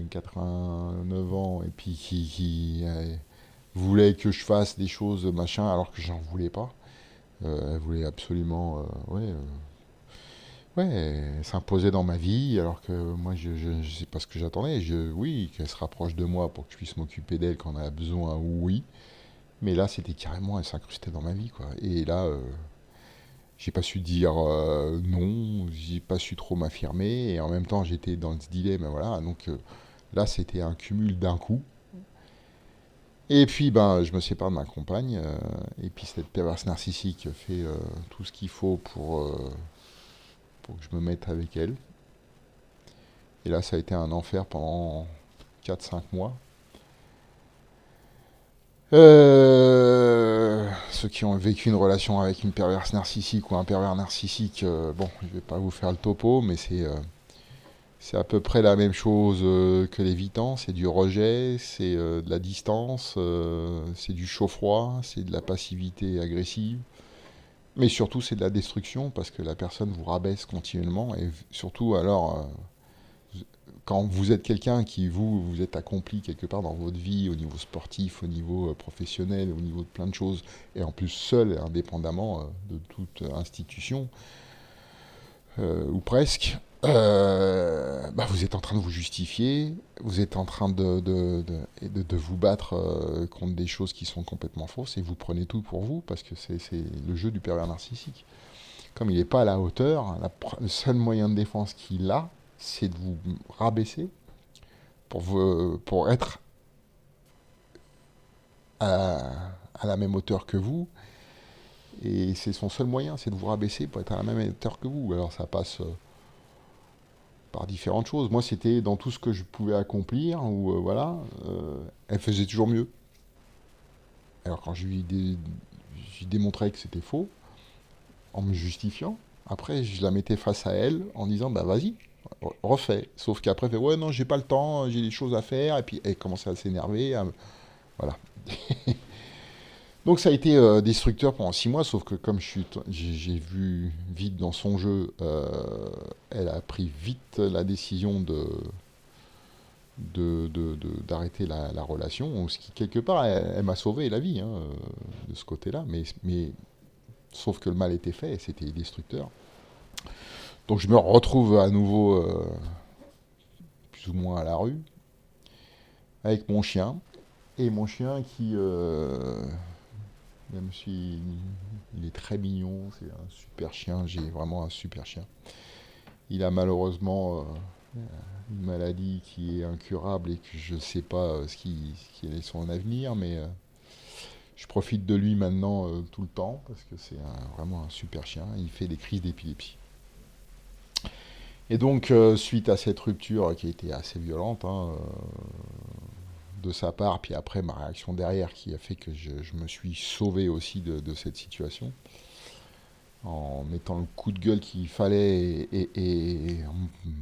89 ans et puis qui voulait que je fasse des choses, machin, alors que j'en voulais pas. Elle voulait absolument, ouais, s'imposer dans ma vie, alors que moi, je sais pas ce que j'attendais. Oui, qu'elle se rapproche de moi pour que je puisse m'occuper d'elle quand on a besoin, oui. Mais là, c'était carrément, elle s'incrustait dans ma vie, quoi. Et là, j'ai pas su dire non, j'ai pas su trop m'affirmer, et en même temps j'étais dans ce dilemme, voilà, donc là c'était un cumul d'un coup. Et puis ben, je me sépare de ma compagne, et puis cette perverse narcissique fait tout ce qu'il faut pour que je me mette avec elle. Et là ça a été un enfer pendant 4 5 mois. Ceux qui ont vécu une relation avec une perverse narcissique ou un pervers narcissique, bon, je vais pas vous faire le topo, mais c'est à peu près la même chose que l'évitant. C'est du rejet, c'est de la distance, c'est du chaud-froid, c'est de la passivité agressive. Mais surtout, c'est de la destruction parce que la personne vous rabaisse continuellement. Et surtout, alors, quand vous êtes quelqu'un qui, vous êtes accompli quelque part dans votre vie, au niveau sportif, au niveau professionnel, au niveau de plein de choses, et en plus seul et indépendamment de toute institution, ou presque, bah vous êtes en train de vous justifier, vous êtes en train de vous battre contre des choses qui sont complètement fausses, et vous prenez tout pour vous, parce que c'est le jeu du pervers narcissique. Comme il n'est pas à la hauteur, le seul moyen de défense qu'il a, c'est de vous rabaisser pour être à la même hauteur que vous. Et c'est son seul moyen, c'est de vous rabaisser pour être à la même hauteur que vous. Alors ça passe par différentes choses. Moi, c'était dans tout ce que je pouvais accomplir, ou voilà, elle faisait toujours mieux. Alors quand je lui démontrais que c'était faux, en me justifiant, après je la mettais face à elle en disant, bah vas-y, refait. Sauf qu'après, elle fait, ouais, non, j'ai pas le temps, j'ai des choses à faire, et puis elle commence à s'énerver, voilà. Donc ça a été destructeur pendant 6 mois, sauf que comme j'ai vu vite dans son jeu, elle a pris vite la décision d'arrêter la relation, ce qui quelque part, elle m'a sauvé la vie, hein, de ce côté-là, mais sauf que le mal était fait, et c'était destructeur. Donc je me retrouve à nouveau plus ou moins à la rue, avec mon chien, et mon chien qui, même si il est très mignon, c'est un super chien, j'ai vraiment un super chien. Il a malheureusement une maladie qui est incurable et que je ne sais pas ce qui est son avenir, mais je profite de lui maintenant tout le temps parce que c'est vraiment un super chien. Il fait des crises d'épilepsie. Et donc, suite à cette rupture qui a été assez violente, hein, de sa part, puis après ma réaction derrière qui a fait que je me suis sauvé aussi de cette situation, en mettant le coup de gueule qu'il fallait et en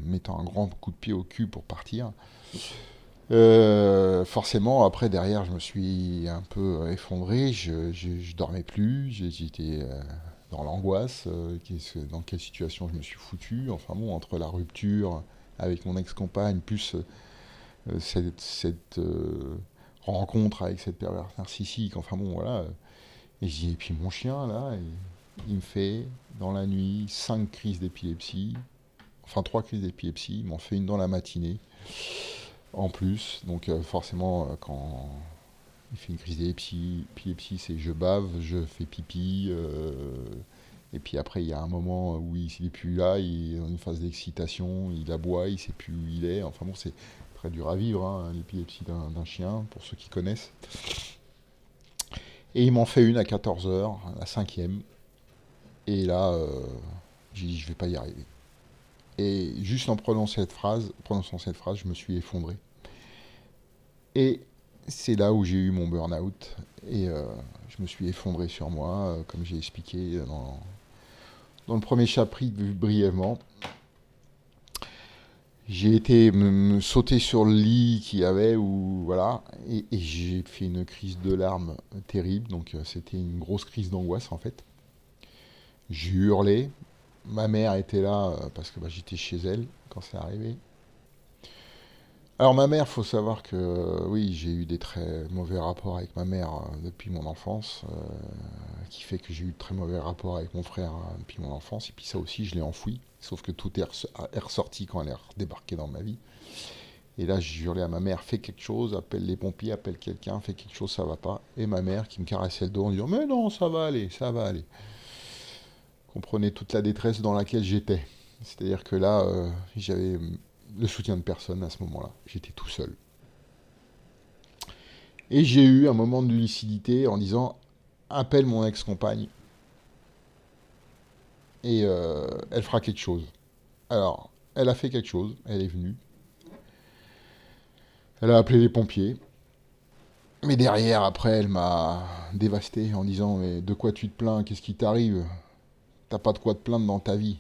mettant un grand coup de pied au cul pour partir. Forcément, après, derrière, je me suis un peu effondré, je dormais plus, j'étais dans l'angoisse, dans quelle situation je me suis foutu, enfin bon, entre la rupture avec mon ex-compagne, plus cette rencontre avec cette perverse narcissique, enfin bon, voilà. Et puis mon chien, là, il me fait, dans la nuit, 5 crises d'épilepsie, enfin 3 crises d'épilepsie, il m'en fait une dans la matinée, en plus. Donc forcément, quand il fait une crise d'épilepsie, c'est je bave, je fais pipi, et puis après, il y a un moment où il n'est plus là, il est dans une phase d'excitation, il aboie, il ne sait plus où il est. Enfin bon, c'est très dur à vivre, hein, l'épilepsie d'un chien, pour ceux qui connaissent. Et il m'en fait une à 14 heures, la cinquième. Et là, j'ai dit, je vais pas y arriver. Et juste en prononçant cette phrase, je me suis effondré. Et c'est là où j'ai eu mon burn-out. Et je me suis effondré sur moi, comme j'ai expliqué dans le premier chapitre brièvement. J'ai été me sauter sur le lit qu'il y avait, ou voilà, et j'ai fait une crise de larmes terrible. Donc c'était une grosse crise d'angoisse en fait. J'ai hurlé. Ma mère était là parce que j'étais chez elle quand c'est arrivé. Alors ma mère, faut savoir que oui, j'ai eu des très mauvais rapports avec ma mère depuis mon enfance, qui fait que j'ai eu de très mauvais rapports avec mon frère depuis mon enfance, et puis ça aussi je l'ai enfoui, sauf que tout est ressorti quand elle est débarquée dans ma vie. Et là j'ai hurlé à ma mère, fais quelque chose, appelle les pompiers, appelle quelqu'un, fais quelque chose, ça va pas. Et ma mère qui me caressait le dos en disant, mais non, ça va aller, ça va aller. Comprenez toute la détresse dans laquelle j'étais. C'est-à-dire que là, j'avais le soutien de personne à ce moment-là. J'étais tout seul. Et j'ai eu un moment de lucidité en disant, appelle mon ex-compagne et elle fera quelque chose. Alors, elle a fait quelque chose, elle est venue. Elle a appelé les pompiers. Mais derrière, après, elle m'a dévasté en disant, mais de quoi tu te plains? Qu'est-ce qui t'arrive? T'as pas de quoi te plaindre dans ta vie.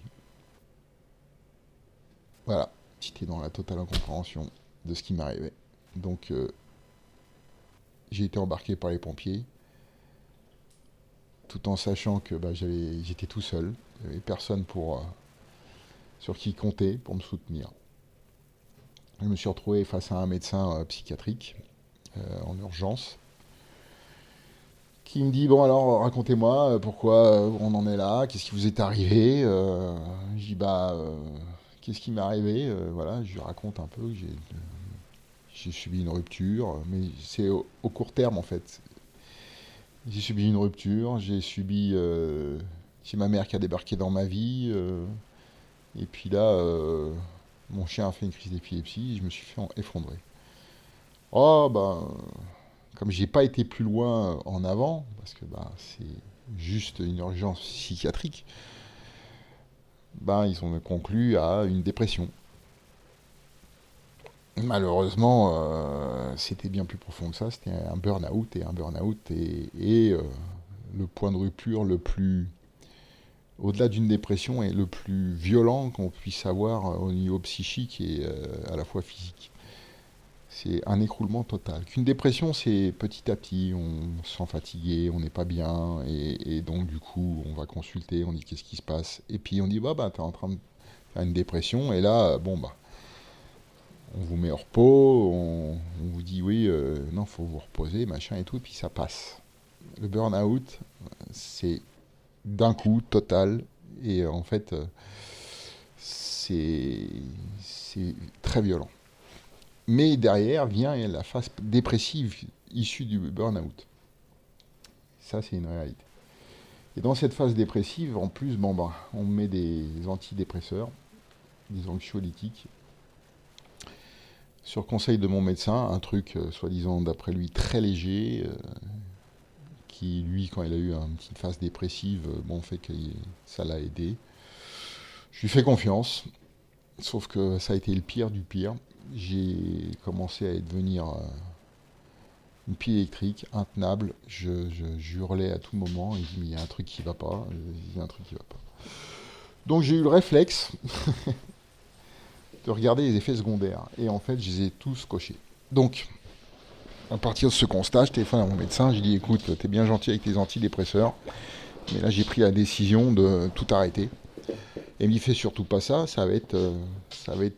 Voilà, j'étais dans la totale incompréhension de ce qui m'arrivait. Donc, j'ai été embarqué par les pompiers, tout en sachant que j'étais tout seul. Il n'y avait personne sur qui compter pour me soutenir. Je me suis retrouvé face à un médecin psychiatrique en urgence qui me dit, bon alors racontez-moi pourquoi on en est là, qu'est-ce qui vous est arrivé. Je dis, qu'est-ce qui m'est arrivé. Voilà, je lui raconte un peu que j'ai subi une rupture, mais c'est au court terme en fait. J'ai subi une rupture, c'est ma mère qui a débarqué dans ma vie, et puis là, mon chien a fait une crise d'épilepsie, et je me suis fait effondrer. Oh, comme j'ai pas été plus loin en avant, parce que c'est juste une urgence psychiatrique, ils ont conclu à une dépression. Malheureusement, c'était bien plus profond que ça, c'était un burn-out, et le point de rupture le plus au-delà d'une dépression, est le plus violent qu'on puisse avoir au niveau psychique et à la fois physique. C'est un écroulement total. Qu'une dépression, c'est petit à petit, on se sent fatigué, on n'est pas bien, et donc du coup, on va consulter, on dit qu'est-ce qui se passe, et puis on dit bah t'es en train de faire une dépression, et là, bon bah, on vous met au repos, on vous dit oui, non, faut vous reposer, machin et tout, et puis ça passe. Le burn-out, c'est d'un coup, total, et en fait, c'est très violent. Mais derrière vient la phase dépressive issue du burn-out. Ça, c'est une réalité. Et dans cette phase dépressive, en plus, bon, bah, on met des antidépresseurs, des anxiolytiques, sur conseil de mon médecin, un truc, soi-disant, d'après lui, très léger, qui, lui, quand il a eu une petite phase dépressive, bon, fait que ça l'a aidé. Je lui fais confiance, sauf que ça a été le pire du pire. J'ai commencé à devenir une pile électrique, intenable. Je hurlais à tout moment. Il dit, mais il y a un truc qui va pas. Il y a un truc qui va pas. Donc j'ai eu le réflexe de regarder les effets secondaires. Et en fait, je les ai tous cochés. Donc, à partir de ce constat, je téléphone à mon médecin. Je dis, écoute, t'es bien gentil avec tes antidépresseurs. Mais là, j'ai pris la décision de tout arrêter. Et il me dit, fais surtout pas ça. Ça va être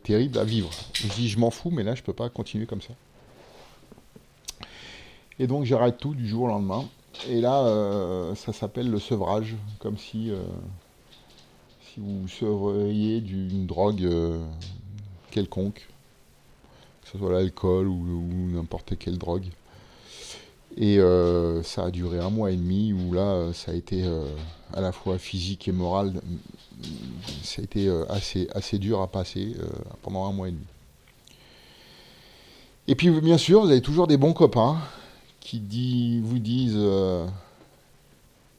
terrible à vivre. Je dis, je m'en fous, mais là, je peux pas continuer comme ça. Et donc j'arrête tout du jour au lendemain. Et là, ça s'appelle le sevrage, comme si vous sevriez d'une drogue quelconque, que ce soit l'alcool ou n'importe quelle drogue. Et ça a duré 1 mois et demi, où là, ça a été à la fois physique et moral, ça a été assez dur à passer pendant 1 mois et demi. Et puis bien sûr, vous avez toujours des bons copains qui vous disent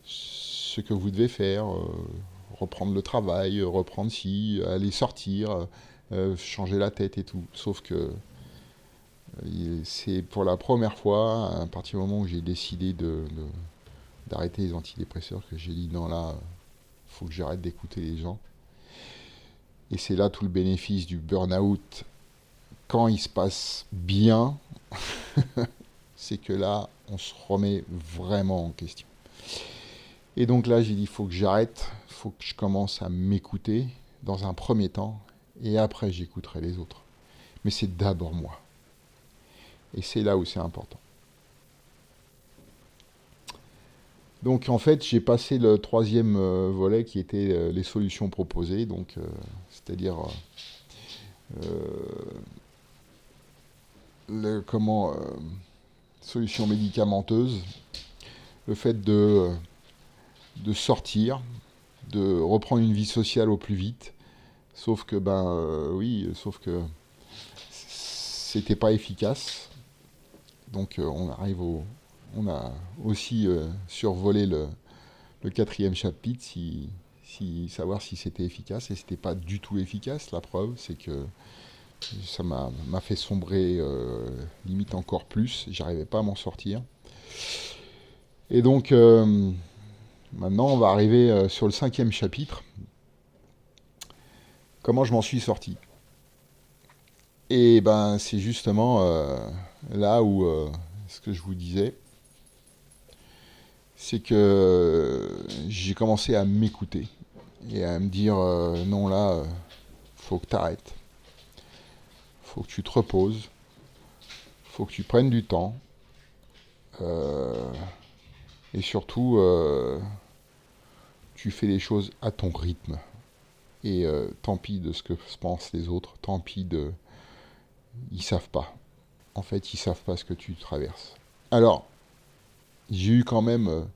ce que vous devez faire, reprendre le travail, reprendre ci, aller sortir, changer la tête et tout. Sauf que c'est pour la première fois, à partir du moment où j'ai décidé d'arrêter les antidépresseurs, que j'ai dit non là, faut que j'arrête d'écouter les gens. Et c'est là tout le bénéfice du burn-out. Quand il se passe bien, c'est que là, on se remet vraiment en question. Et donc là, j'ai dit, il faut que j'arrête, il faut que je commence à m'écouter dans un premier temps, et après, j'écouterai les autres. Mais c'est d'abord moi. Et c'est là où c'est important. Donc en fait, j'ai passé le troisième volet qui était les solutions proposées, donc c'est-à-dire solutions médicamenteuses, le fait de sortir, de reprendre une vie sociale au plus vite. Sauf que, sauf que c'était pas efficace. Donc on a aussi survolé le quatrième chapitre, savoir si c'était efficace. Et c'était pas du tout efficace. La preuve, c'est que ça m'a fait sombrer limite encore plus. J'arrivais pas à m'en sortir. Et donc maintenant, on va arriver sur le 5e chapitre. Comment je m'en suis sorti? Et ben, c'est justement là où ce que je vous disais, c'est que j'ai commencé à m'écouter et à me dire non là, faut que tu arrêtes, faut que tu te reposes, faut que tu prennes du temps et surtout tu fais les choses à ton rythme. Et tant pis de ce que pensent les autres, tant pis de... Ils savent pas. En fait, ils savent pas ce que tu traverses. Alors, j'ai eu quand même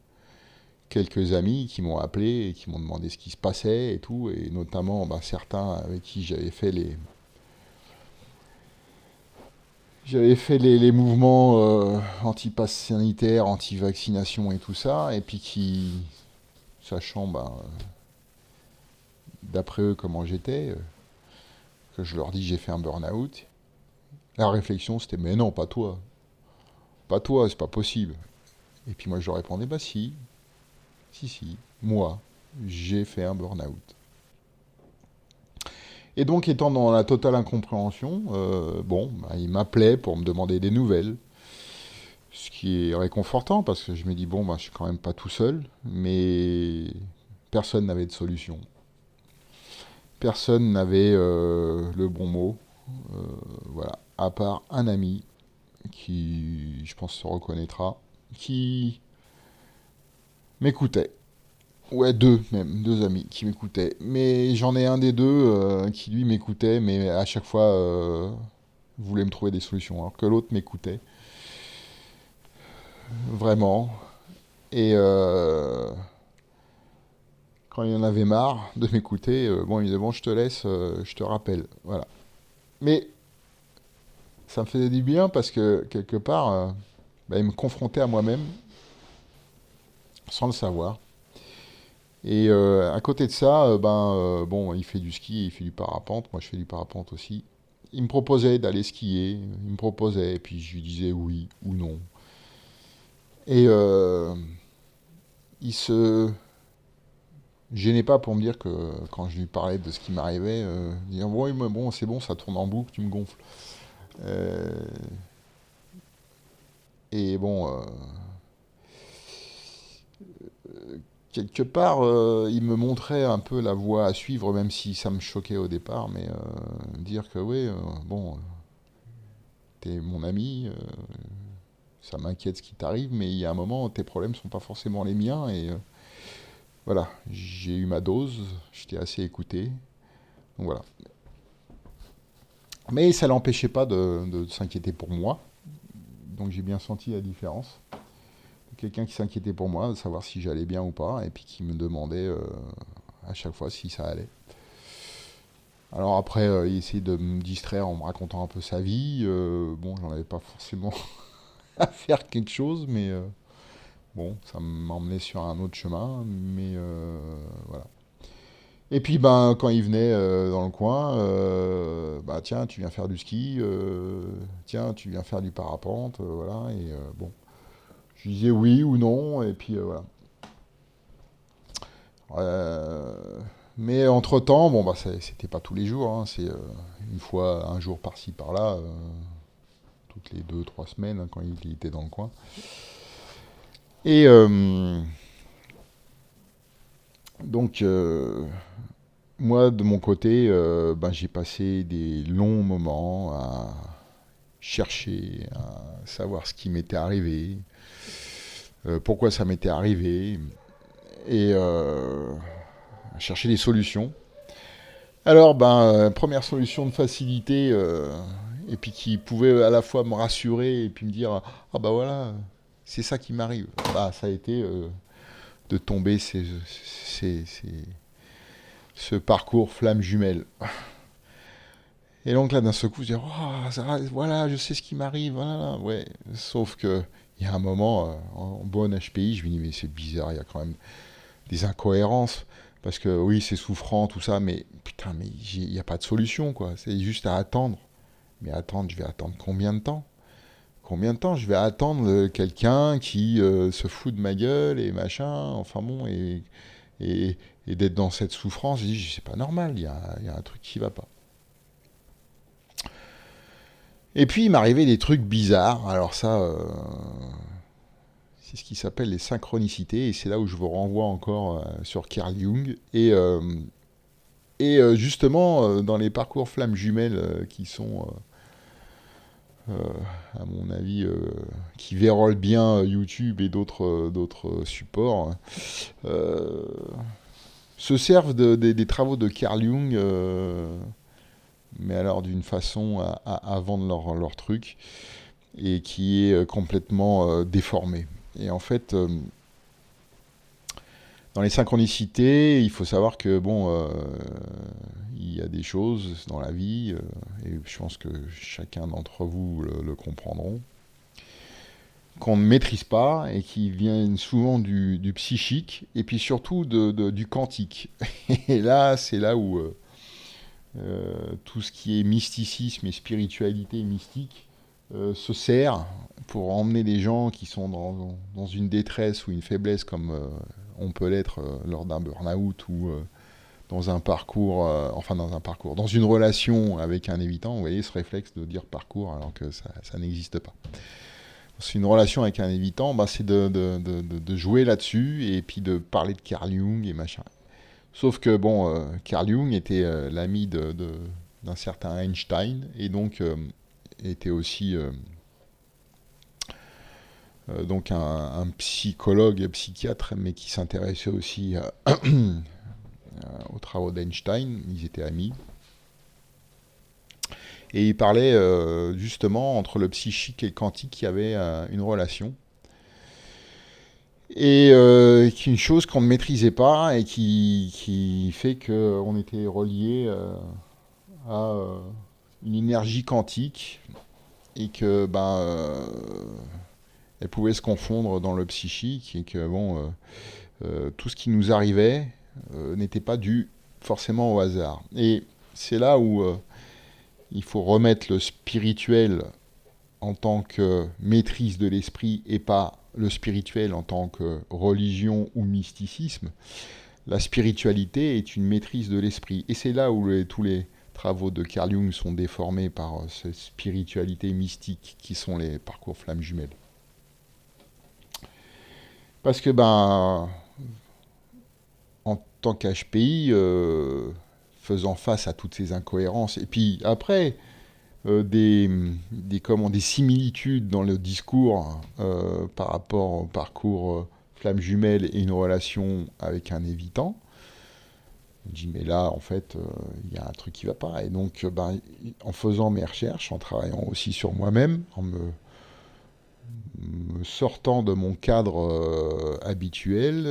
quelques amis qui m'ont appelé et qui m'ont demandé ce qui se passait et tout, et notamment certains avec qui j'avais fait les mouvements anti-pass sanitaire, anti-vaccination et tout ça, et puis qui, sachant d'après eux comment j'étais, que je leur dis j'ai fait un burn-out, la réflexion c'était mais non, pas toi, c'est pas possible. Et puis moi je leur répondais bah si, moi. j'ai fait un burn-out. Et donc, étant dans la totale incompréhension, il m'appelait pour me demander des nouvelles. Ce qui est réconfortant parce que je me dis, je suis quand même pas tout seul, mais personne n'avait de solution. Personne n'avait le bon mot. Voilà. À part un ami qui, je pense, se reconnaîtra, qui m'écoutait. Ouais, deux même, deux amis qui m'écoutaient. Mais j'en ai un des deux qui lui m'écoutait, mais à chaque fois voulait me trouver des solutions, alors que l'autre m'écoutait vraiment. Et quand il en avait marre de m'écouter, il disait bon, je te laisse, je te rappelle, voilà. Mais ça me faisait du bien parce que quelque part, il me confrontait à moi-même sans le savoir. Et à côté de ça, il fait du ski, il fait du parapente. Moi, je fais du parapente aussi. Il me proposait d'aller skier. Il me proposait, et puis je lui disais oui ou non. Et il se gênait pas pour me dire que quand je lui parlais de ce qui m'arrivait, dire oui, mais bon, c'est bon, ça tourne en boucle, tu me gonfles. Euh, et bon, quelque part, il me montrait un peu la voie à suivre, même si ça me choquait au départ, mais dire que oui, t'es mon ami, ça m'inquiète ce qui t'arrive, mais il y a un moment, tes problèmes sont pas forcément les miens, et voilà, j'ai eu ma dose, j'étais assez écouté, donc voilà. Mais ça l'empêchait pas de s'inquiéter pour moi, donc j'ai bien senti la différence. Quelqu'un qui s'inquiétait pour moi, de savoir si j'allais bien ou pas, et puis qui me demandait à chaque fois si ça allait. Alors après, il essayait de me distraire en me racontant un peu sa vie. J'en avais pas forcément à faire quelque chose, mais ça m'emmenait sur un autre chemin. Mais voilà. Et puis, quand il venait dans le coin, tiens, tu viens faire du ski, tiens, tu viens faire du parapente, voilà. Et je lui disais oui ou non, et puis voilà. Mais entre-temps, c'était pas tous les jours, hein, c'est une fois, un jour par-ci, par-là, toutes les 2, 3 semaines, hein, quand il était dans le coin. Et donc, moi, de mon côté, j'ai passé des longs moments à chercher, à savoir ce qui m'était arrivé, pourquoi ça m'était arrivé, et à chercher des solutions. Alors, première solution de facilité, et puis qui pouvait à la fois me rassurer et puis me dire, ah bah voilà, c'est ça qui m'arrive. Ça a été de tomber ce parcours flamme jumelle. Et donc là, d'un seul coup, je dis, voilà, je sais ce qui m'arrive, voilà, ouais. Sauf que il y a un moment, en bon HPI, je me dis, mais c'est bizarre, il y a quand même des incohérences. Parce que oui, c'est souffrant, tout ça, mais putain, mais il n'y a pas de solution, quoi. C'est juste à attendre. Mais attendre, je vais attendre combien de temps? Combien de temps je vais attendre quelqu'un qui se fout de ma gueule et machin, enfin bon, et, et d'être dans cette souffrance? Je dis, c'est pas normal, il y a un truc qui va pas. Et puis il m'arrivait des trucs bizarres, alors ça, c'est ce qui s'appelle les synchronicités, et c'est là où je vous renvoie encore sur Carl Jung. Et justement, dans les parcours flammes jumelles qui sont, à mon avis, qui vérolent bien YouTube et d'autres supports, euh, se servent des travaux de Carl Jung, mais alors d'une façon à vendre leur truc, et qui est complètement déformée. Et en fait, dans les synchronicités, il faut savoir que il y a des choses dans la vie, et je pense que chacun d'entre vous le comprendront, qu'on ne maîtrise pas et qui viennent souvent du psychique et puis surtout du quantique. Et là, c'est là où tout ce qui est mysticisme et spiritualité mystique se sert pour emmener les gens qui sont dans une détresse ou une faiblesse comme on peut l'être lors d'un burn-out ou dans un parcours, dans une relation avec un évitant. Vous voyez ce réflexe de dire parcours alors que ça n'existe pas. C'est une relation avec un évitant, c'est de jouer là-dessus et puis de parler de Carl Jung et machin. Sauf que, Carl Jung était l'ami d'un certain Einstein et donc était aussi donc un psychologue, psychiatre, mais qui s'intéressait aussi aux travaux d'Einstein. Ils étaient amis. Et il parlait justement entre le psychique et le quantique, il y avait une relation. Et une chose qu'on ne maîtrisait pas et qui fait qu'on était relié à une énergie quantique et que elle pouvait se confondre dans le psychique et que tout ce qui nous arrivait n'était pas dû forcément au hasard. Et c'est là où il faut remettre le spirituel en tant que maîtrise de l'esprit et pas le spirituel en tant que religion ou mysticisme. La spiritualité est une maîtrise de l'esprit. Et c'est là où tous les travaux de Carl Jung sont déformés par cette spiritualité mystique qui sont les parcours flammes jumelles. Parce que, en tant qu'HPI, faisant face à toutes ces incohérences, et puis après, des similitudes dans le discours par rapport au parcours flamme jumelle et une relation avec un évitant. Je dis, mais là, en fait, il y a un truc qui ne va pas. Et donc, en faisant mes recherches, en travaillant aussi sur moi-même, en me sortant de mon cadre habituel,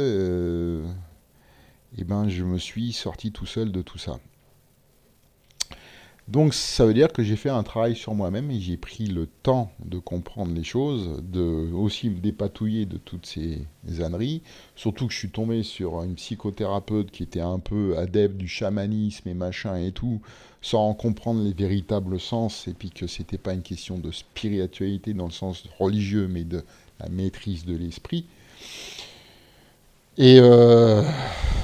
je me suis sorti tout seul de tout ça. Donc ça veut dire que j'ai fait un travail sur moi-même et j'ai pris le temps de comprendre les choses, de aussi me dépatouiller de toutes ces âneries. Surtout que je suis tombé sur une psychothérapeute qui était un peu adepte du chamanisme et machin et tout, sans en comprendre les véritables sens, et puis que c'était pas une question de spiritualité dans le sens religieux, mais de la maîtrise de l'esprit. Et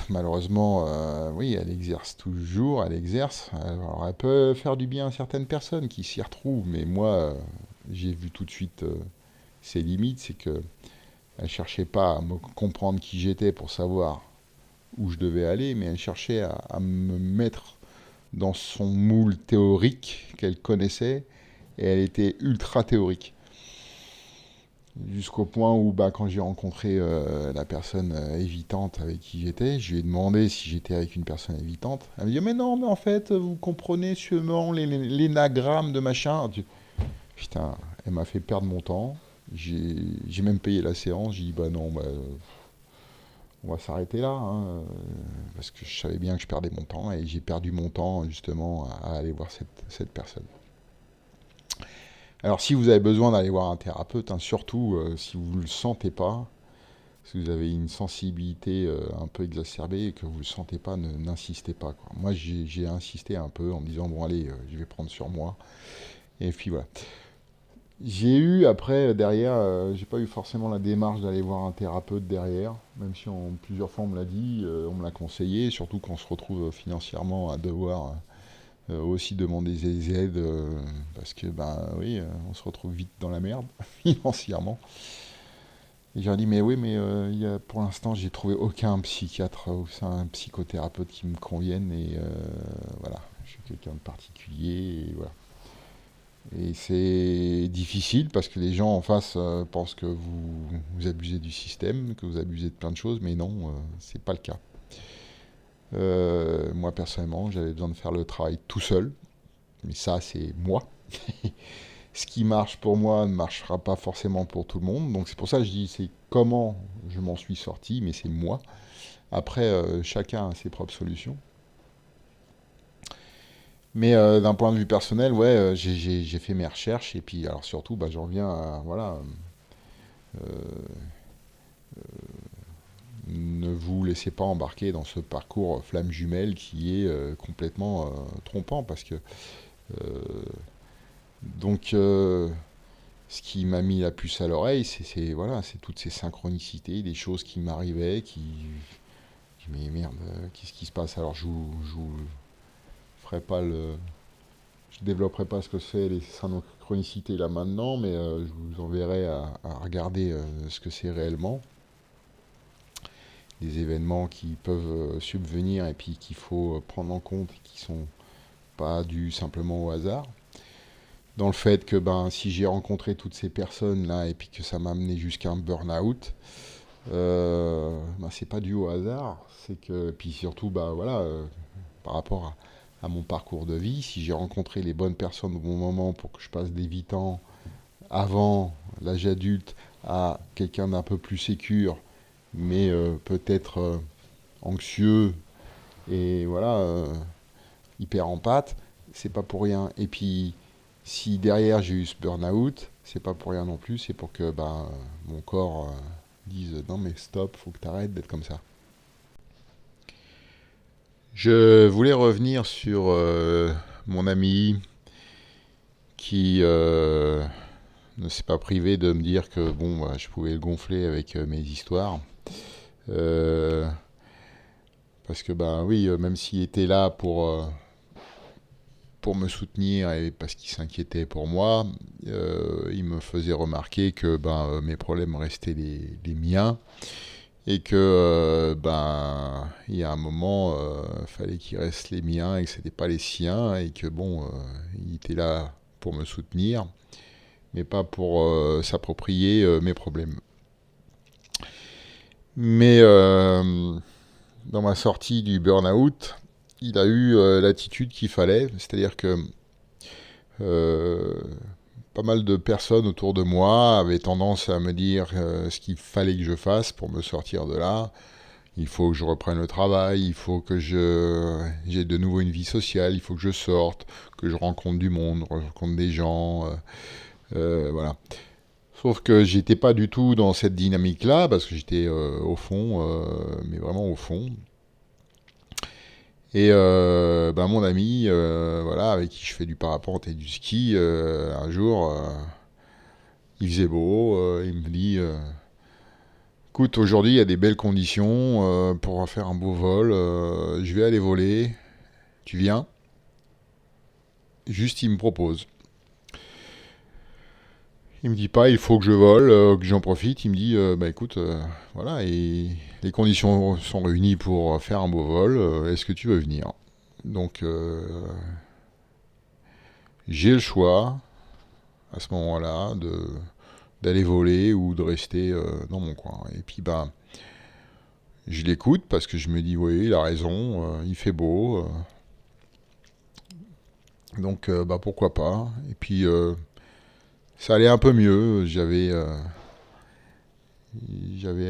malheureusement, oui, elle exerce toujours, elle exerce. Alors, elle peut faire du bien à certaines personnes qui s'y retrouvent, mais moi, j'ai vu tout de suite ses limites. C'est que elle cherchait pas à me comprendre qui j'étais pour savoir où je devais aller, mais elle cherchait à me mettre dans son moule théorique qu'elle connaissait, et elle était ultra théorique. Jusqu'au point où, quand j'ai rencontré la personne évitante avec qui j'étais, je lui ai demandé si j'étais avec une personne évitante. Elle m'a dit, mais non, mais en fait, vous comprenez sûrement l'énagramme de machin. Putain, elle m'a fait perdre mon temps. J'ai même payé la séance. J'ai dit, non, on va s'arrêter là. Hein, parce que je savais bien que je perdais mon temps. Et j'ai perdu mon temps, justement, à aller voir cette personne. Alors, si vous avez besoin d'aller voir un thérapeute, surtout si vous ne le sentez pas, si vous avez une sensibilité un peu exacerbée et que vous ne le sentez pas, n'insistez pas, quoi. Moi, j'ai insisté un peu en me disant, bon, allez, je vais prendre sur moi. Et puis voilà. J'ai eu, après, derrière, j'ai pas eu forcément la démarche d'aller voir un thérapeute derrière, même si plusieurs fois on me l'a dit, on me l'a conseillé, surtout quand on se retrouve financièrement à devoir aussi demander des aides parce que oui, on se retrouve vite dans la merde financièrement. Et j'ai dit mais oui, mais pour l'instant j'ai trouvé aucun psychiatre ou un psychothérapeute qui me convienne et voilà, je suis quelqu'un de particulier et voilà. Et c'est difficile parce que les gens en face pensent que vous abusez du système, que vous abusez de plein de choses, mais non, c'est pas le cas. Moi personnellement, j'avais besoin de faire le travail tout seul, mais ça c'est moi. Ce qui marche pour moi ne marchera pas forcément pour tout le monde, donc c'est pour ça que je dis c'est comment je m'en suis sorti, mais c'est moi. Après, chacun a ses propres solutions. Mais d'un point de vue personnel, ouais, j'ai fait mes recherches et puis alors surtout, j'en reviens à voilà. Ne vous laissez pas embarquer dans ce parcours flamme jumelle qui est complètement trompant parce que donc ce qui m'a mis la puce à l'oreille, voilà, c'est toutes ces synchronicités, des choses qui m'arrivaient, mais merde, qu'est-ce qui se passe? Alors je vous ferai pas je développerai pas ce que c'est les synchronicités là maintenant, mais je vous enverrai à regarder ce que c'est réellement. Des événements qui peuvent subvenir et puis qu'il faut prendre en compte et qui sont pas dus simplement au hasard. Dans le fait que si j'ai rencontré toutes ces personnes là et puis que ça m'a amené jusqu'à un burn-out, c'est pas dû au hasard. C'est que puis surtout voilà, par rapport à mon parcours de vie, si j'ai rencontré les bonnes personnes au bon moment pour que je passe des 8 ans avant l'âge adulte à quelqu'un d'un peu plus sécure, mais peut-être anxieux et voilà, hyper en pâte, c'est pas pour rien. Et puis, si derrière j'ai eu ce burn-out, c'est pas pour rien non plus, c'est pour que mon corps dise non mais stop, faut que tu arrêtes d'être comme ça. Je voulais revenir sur mon ami qui ne s'est pas privé de me dire que je pouvais le gonfler avec mes histoires. Euh, Parce que oui, même s'il était là pour me soutenir et parce qu'il s'inquiétait pour moi, il me faisait remarquer que mes problèmes restaient les miens et que il y a un moment, fallait qu'il reste les miens et que c'était pas les siens et que il était là pour me soutenir, mais pas pour s'approprier mes problèmes. Mais dans ma sortie du burn-out, il a eu l'attitude qu'il fallait, c'est-à-dire que euh, pas mal de personnes autour de moi avaient tendance à me dire ce qu'il fallait que je fasse pour me sortir de là. Il faut que je reprenne le travail, il faut que j'ai de nouveau une vie sociale, il faut que je sorte, que je rencontre du monde, rencontre des gens, voilà. Sauf que j'étais pas du tout dans cette dynamique-là, parce que j'étais au fond, mais vraiment au fond. Et mon ami, voilà, avec qui je fais du parapente et du ski, un jour, il faisait beau, il me dit, écoute, aujourd'hui il y a des belles conditions pour faire un beau vol, je vais aller voler, tu viens? Juste il me propose. Il me dit pas il faut que je vole, que j'en profite, il me dit écoute, voilà, et les conditions sont réunies pour faire un beau vol, est-ce que tu veux venir? Donc j'ai le choix à ce moment-là d'aller voler ou de rester dans mon coin. Et puis je l'écoute parce que je me dis oui, il a raison, il fait beau, donc pourquoi pas. Et puis ça allait un peu mieux, j'avais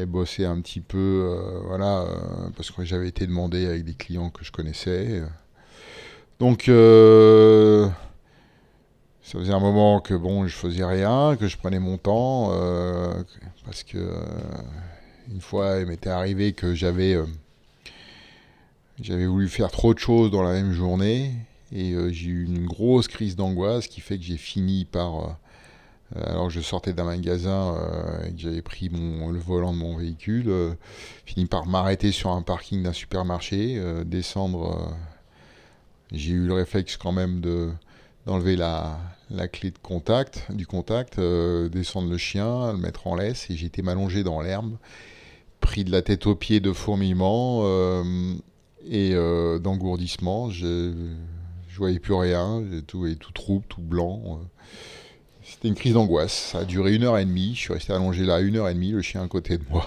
bossé un petit peu, voilà, parce que j'avais été demandé avec des clients que je connaissais. Donc ça faisait un moment que je faisais rien, que je prenais mon temps, parce que une fois il m'était arrivé que j'avais voulu faire trop de choses dans la même journée et j'ai eu une grosse crise d'angoisse qui fait que j'ai fini par alors que je sortais d'un magasin et que j'avais pris le volant de mon véhicule, fini par m'arrêter sur un parking d'un supermarché, descendre. J'ai eu le réflexe quand même d'enlever la clé de contact, du contact, descendre le chien, le mettre en laisse, et j'étais m'allonger dans l'herbe, pris de la tête aux pieds de fourmillement et d'engourdissement. Je voyais plus rien, tout est tout trouble, tout blanc. C'était une crise d'angoisse. Ça a duré 1 heure et demie. Je suis resté allongé là 1 heure et demie, le chien à côté de moi.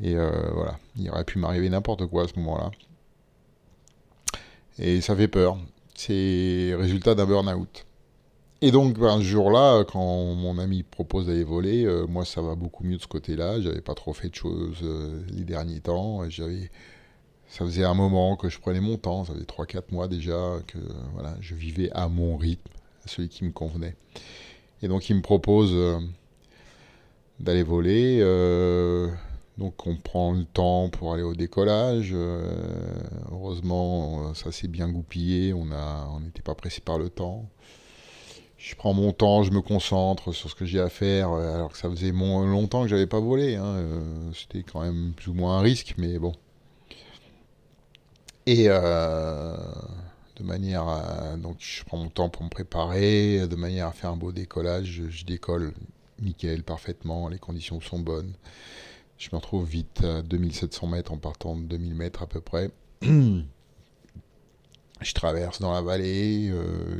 Et voilà, il aurait pu m'arriver n'importe quoi à ce moment-là. Et ça fait peur. C'est le résultat d'un burn-out. Et donc, ce jour-là, quand mon ami propose d'aller voler, moi, ça va beaucoup mieux de ce côté-là. J'avais pas trop fait de choses les derniers temps. Ça faisait un moment que je prenais mon temps. Ça faisait 3 4 mois déjà que voilà, je vivais à mon rythme, à celui qui me convenait. Et donc, il me propose d'aller voler. Donc, on prend le temps pour aller au décollage. Heureusement, ça s'est bien goupillé. On n'était pas pressé par le temps. Je prends mon temps, je me concentre sur ce que j'ai à faire, alors que ça faisait longtemps que j'avais pas volé, hein, c'était quand même plus ou moins un risque, mais bon. Et de manière à, donc je prends mon temps pour me préparer, de manière à faire un beau décollage, je décolle nickel, parfaitement, les conditions sont bonnes. Je me retrouve vite à 2700 mètres en partant de 2000 mètres à peu près. Je traverse dans la vallée,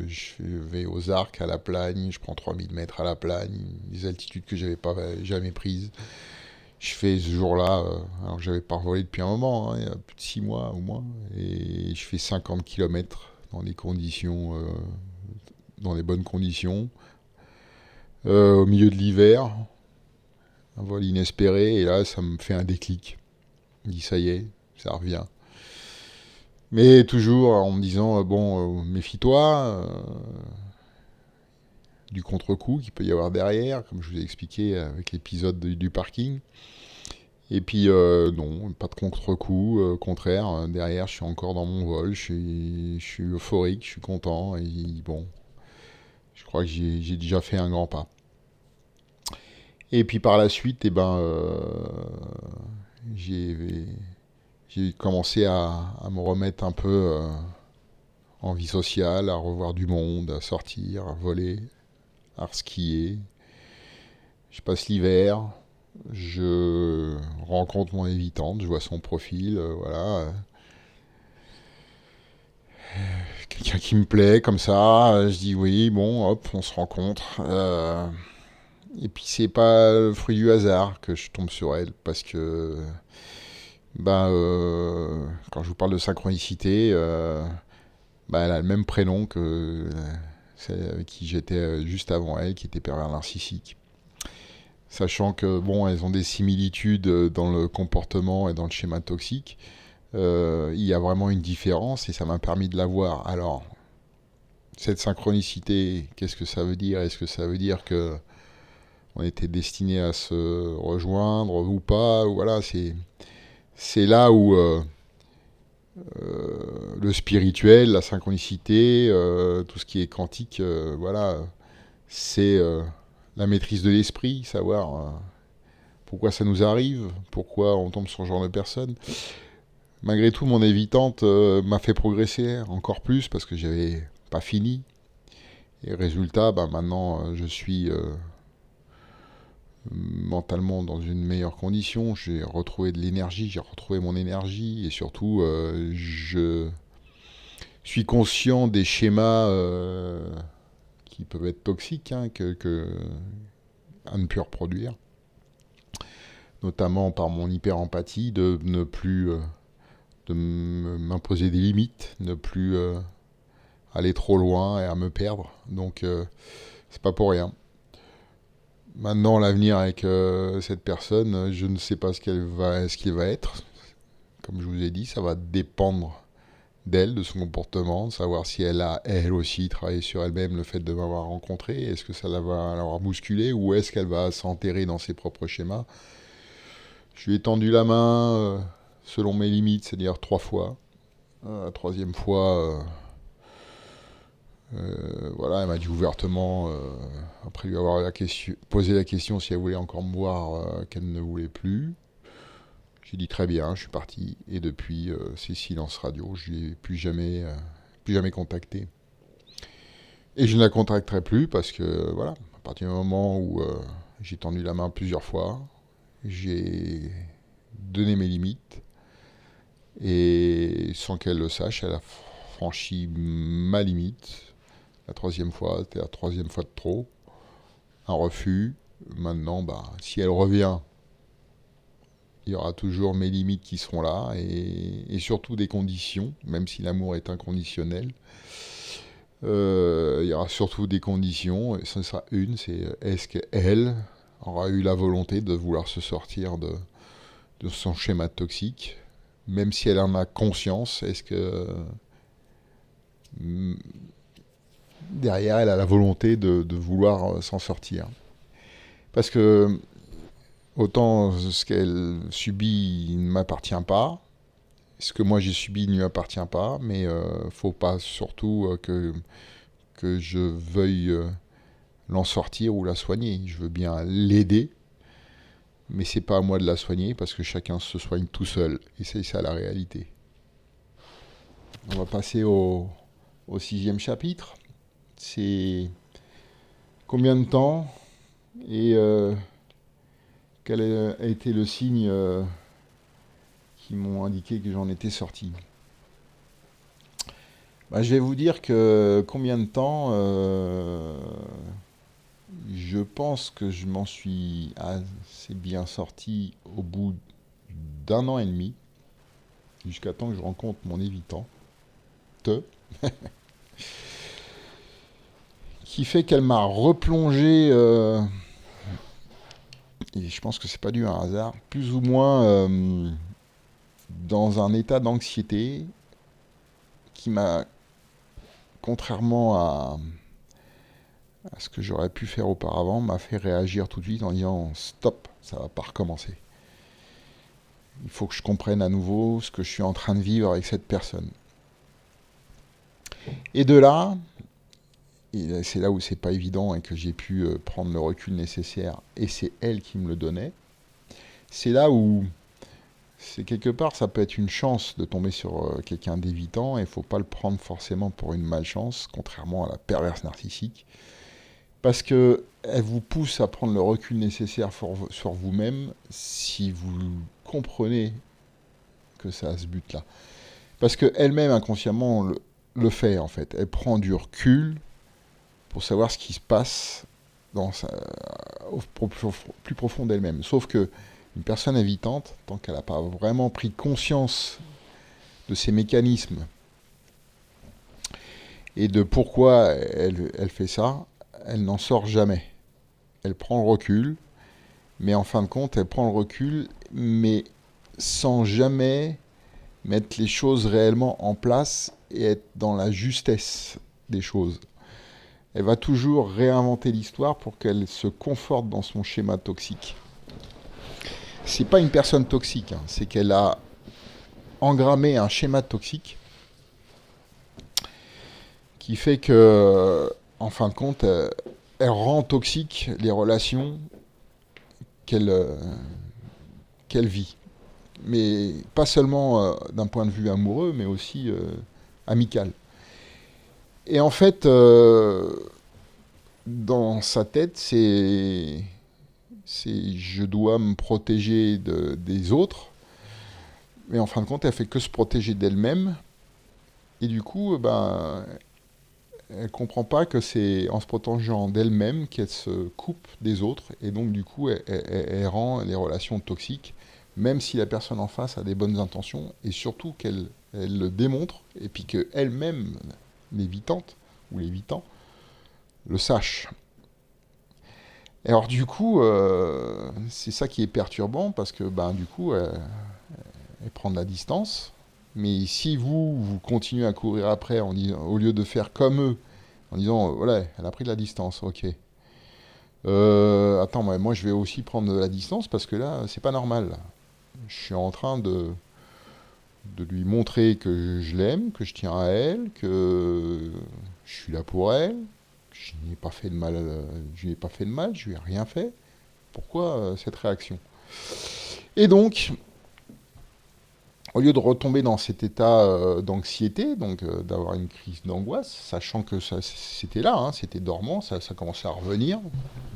je vais aux Arcs, à la Plagne, je prends 3000 mètres à la Plagne, des altitudes que j'avais pas jamais prises. Je fais ce jour-là, alors que j'avais pas volé depuis un moment, hein, il y a plus de 6 mois au moins, et je fais 50 km dans des conditions, dans les bonnes conditions, au milieu de l'hiver, un vol inespéré, et là ça me fait un déclic. Je me dis ça y est, ça revient. Mais toujours en me disant, bon, méfie-toi du contre-coup qu'il peut y avoir derrière, comme je vous ai expliqué avec l'épisode du parking. Et puis, non, pas de contre-coup, au contraire, derrière, je suis encore dans mon vol, je suis euphorique, je suis content, et bon, je crois que j'ai déjà fait un grand pas. Et puis par la suite, eh ben, j'ai j'ai commencé à me remettre un peu en vie sociale, à revoir du monde, à sortir, à voler, à skier. Je passe l'hiver, je rencontre mon évitante, je vois son profil, voilà. Quelqu'un qui me plaît comme ça, je dis oui, bon, hop, on se rencontre. Et puis c'est pas le fruit du hasard que je tombe sur elle, parce que quand je vous parle de synchronicité, elle a le même prénom que celle avec qui j'étais juste avant elle, qui était pervers narcissique. Sachant que bon, elles ont des similitudes dans le comportement et dans le schéma toxique, il y a vraiment une différence et ça m'a permis de la voir. Alors, cette synchronicité, qu'est-ce que ça veut dire? Est-ce que ça veut dire que on était destiné à se rejoindre ou pas? Voilà, c'est là où le spirituel, la synchronicité, tout ce qui est quantique, voilà, c'est la maîtrise de l'esprit, savoir pourquoi ça nous arrive, pourquoi on tombe sur ce genre de personnes. Malgré tout, mon évitante m'a fait progresser encore plus parce que j'avais pas fini. Et résultat, maintenant, je suis mentalement dans une meilleure condition. J'ai retrouvé de l'énergie, j'ai retrouvé mon énergie et surtout, je suis conscient des schémas qui peuvent être toxiques, hein, à ne plus reproduire. Notamment par mon hyper-empathie, de ne plus de m'imposer des limites, ne plus aller trop loin et à me perdre. Donc c'est pas pour rien. Maintenant, l'avenir avec cette personne, je ne sais pas ce qu'il va être. Comme je vous ai dit, ça va dépendre d'elle, de son comportement, de savoir si elle a, elle aussi, travaillé sur elle-même le fait de m'avoir rencontré. Est-ce que ça va l'avoir bousculé ou est-ce qu'elle va s'enterrer dans ses propres schémas? Je lui ai tendu la main selon mes limites, c'est-à-dire 3 fois. La troisième fois, voilà, elle m'a dit ouvertement, après lui avoir posé la question si elle voulait encore me voir, qu'elle ne voulait plus. J'ai dit très bien, je suis parti. Et depuis, c'est silence radio, je ne l'ai plus jamais contacté. Et je ne la contacterai plus parce que, voilà, à partir du moment où j'ai tendu la main plusieurs fois, j'ai donné mes limites, et sans qu'elle le sache, elle a franchi ma limite. La troisième fois, c'était la troisième fois de trop. Un refus. Maintenant, si elle revient, il y aura toujours mes limites qui seront là et surtout des conditions, même si l'amour est inconditionnel. Il y aura surtout des conditions, et ce sera une, c'est est-ce qu'elle aura eu la volonté de vouloir se sortir de son schéma toxique, même si elle en a conscience, est-ce que derrière elle a la volonté de vouloir s'en sortir? Parce que autant ce qu'elle subit ne m'appartient pas, ce que moi j'ai subi ne lui appartient pas, mais faut pas surtout que je veuille l'en sortir ou la soigner. Je veux bien l'aider, mais c'est pas à moi de la soigner parce que chacun se soigne tout seul. Et c'est ça la réalité. On va passer au 6e chapitre. C'est combien de temps et quel a été le signe qui m'ont indiqué que j'en étais sorti. Je vais vous dire que combien de temps, je pense que je m'en suis assez bien sorti au bout d'1 an et demi, jusqu'à temps que je rencontre mon évitante, qui fait qu'elle m'a replongé, et je pense que c'est pas dû à un hasard, plus ou moins dans un état d'anxiété qui m'a, contrairement à ce que j'aurais pu faire auparavant, m'a fait réagir tout de suite en disant stop, ça va pas recommencer. Il faut que je comprenne à nouveau ce que je suis en train de vivre avec cette personne. Et de là, et c'est là où c'est pas évident et que j'ai pu prendre le recul nécessaire, et c'est elle qui me le donnait, c'est là où c'est quelque part, ça peut être une chance de tomber sur quelqu'un d'évitant, et il ne faut pas le prendre forcément pour une malchance, contrairement à la perverse narcissique, parce qu'elle vous pousse à prendre le recul nécessaire sur vous-même si vous comprenez que c'est à ce but-là. Parce qu'elle-même, inconsciemment, le fait, en fait. Elle prend du recul pour savoir ce qui se passe au plus profond d'elle-même. Sauf que une personne évitante, tant qu'elle n'a pas vraiment pris conscience de ces mécanismes et de pourquoi elle fait ça, elle n'en sort jamais. Elle prend le recul, mais en fin de compte, elle prend le recul, mais sans jamais mettre les choses réellement en place et être dans la justesse des choses. Elle va toujours réinventer l'histoire pour qu'elle se conforte dans son schéma toxique. C'est pas une personne toxique, hein, c'est qu'elle a engrammé un schéma toxique qui fait que, en fin de compte, elle rend toxique les relations qu'elle vit. Mais pas seulement d'un point de vue amoureux, mais aussi amical. Et en fait, dans sa tête, c'est je dois me protéger des autres, mais en fin de compte, elle fait que se protéger d'elle-même, et du coup, elle comprend pas que c'est en se protégeant d'elle-même qu'elle se coupe des autres, et donc du coup, elle rend les relations toxiques, même si la personne en face a des bonnes intentions, et surtout qu'elle le démontre, et puis qu'elle-même, l'évitante, ou l'évitant, le sache. Et alors du coup, c'est ça qui est perturbant, parce que du coup, elle prend de la distance, mais si vous continuez à courir après, au lieu de faire comme eux, en disant, voilà, elle a pris de la distance, ok. Attends, moi je vais aussi prendre de la distance, parce que là, c'est pas normal. Je suis en train de lui montrer que je l'aime, que je tiens à elle, que je suis là pour elle, que je n'y ai pas fait de mal, je lui ai rien fait. Pourquoi cette réaction? Et donc, au lieu de retomber dans cet état d'anxiété, donc d'avoir une crise d'angoisse, sachant que c'était là, hein, c'était dormant, ça commençait à revenir,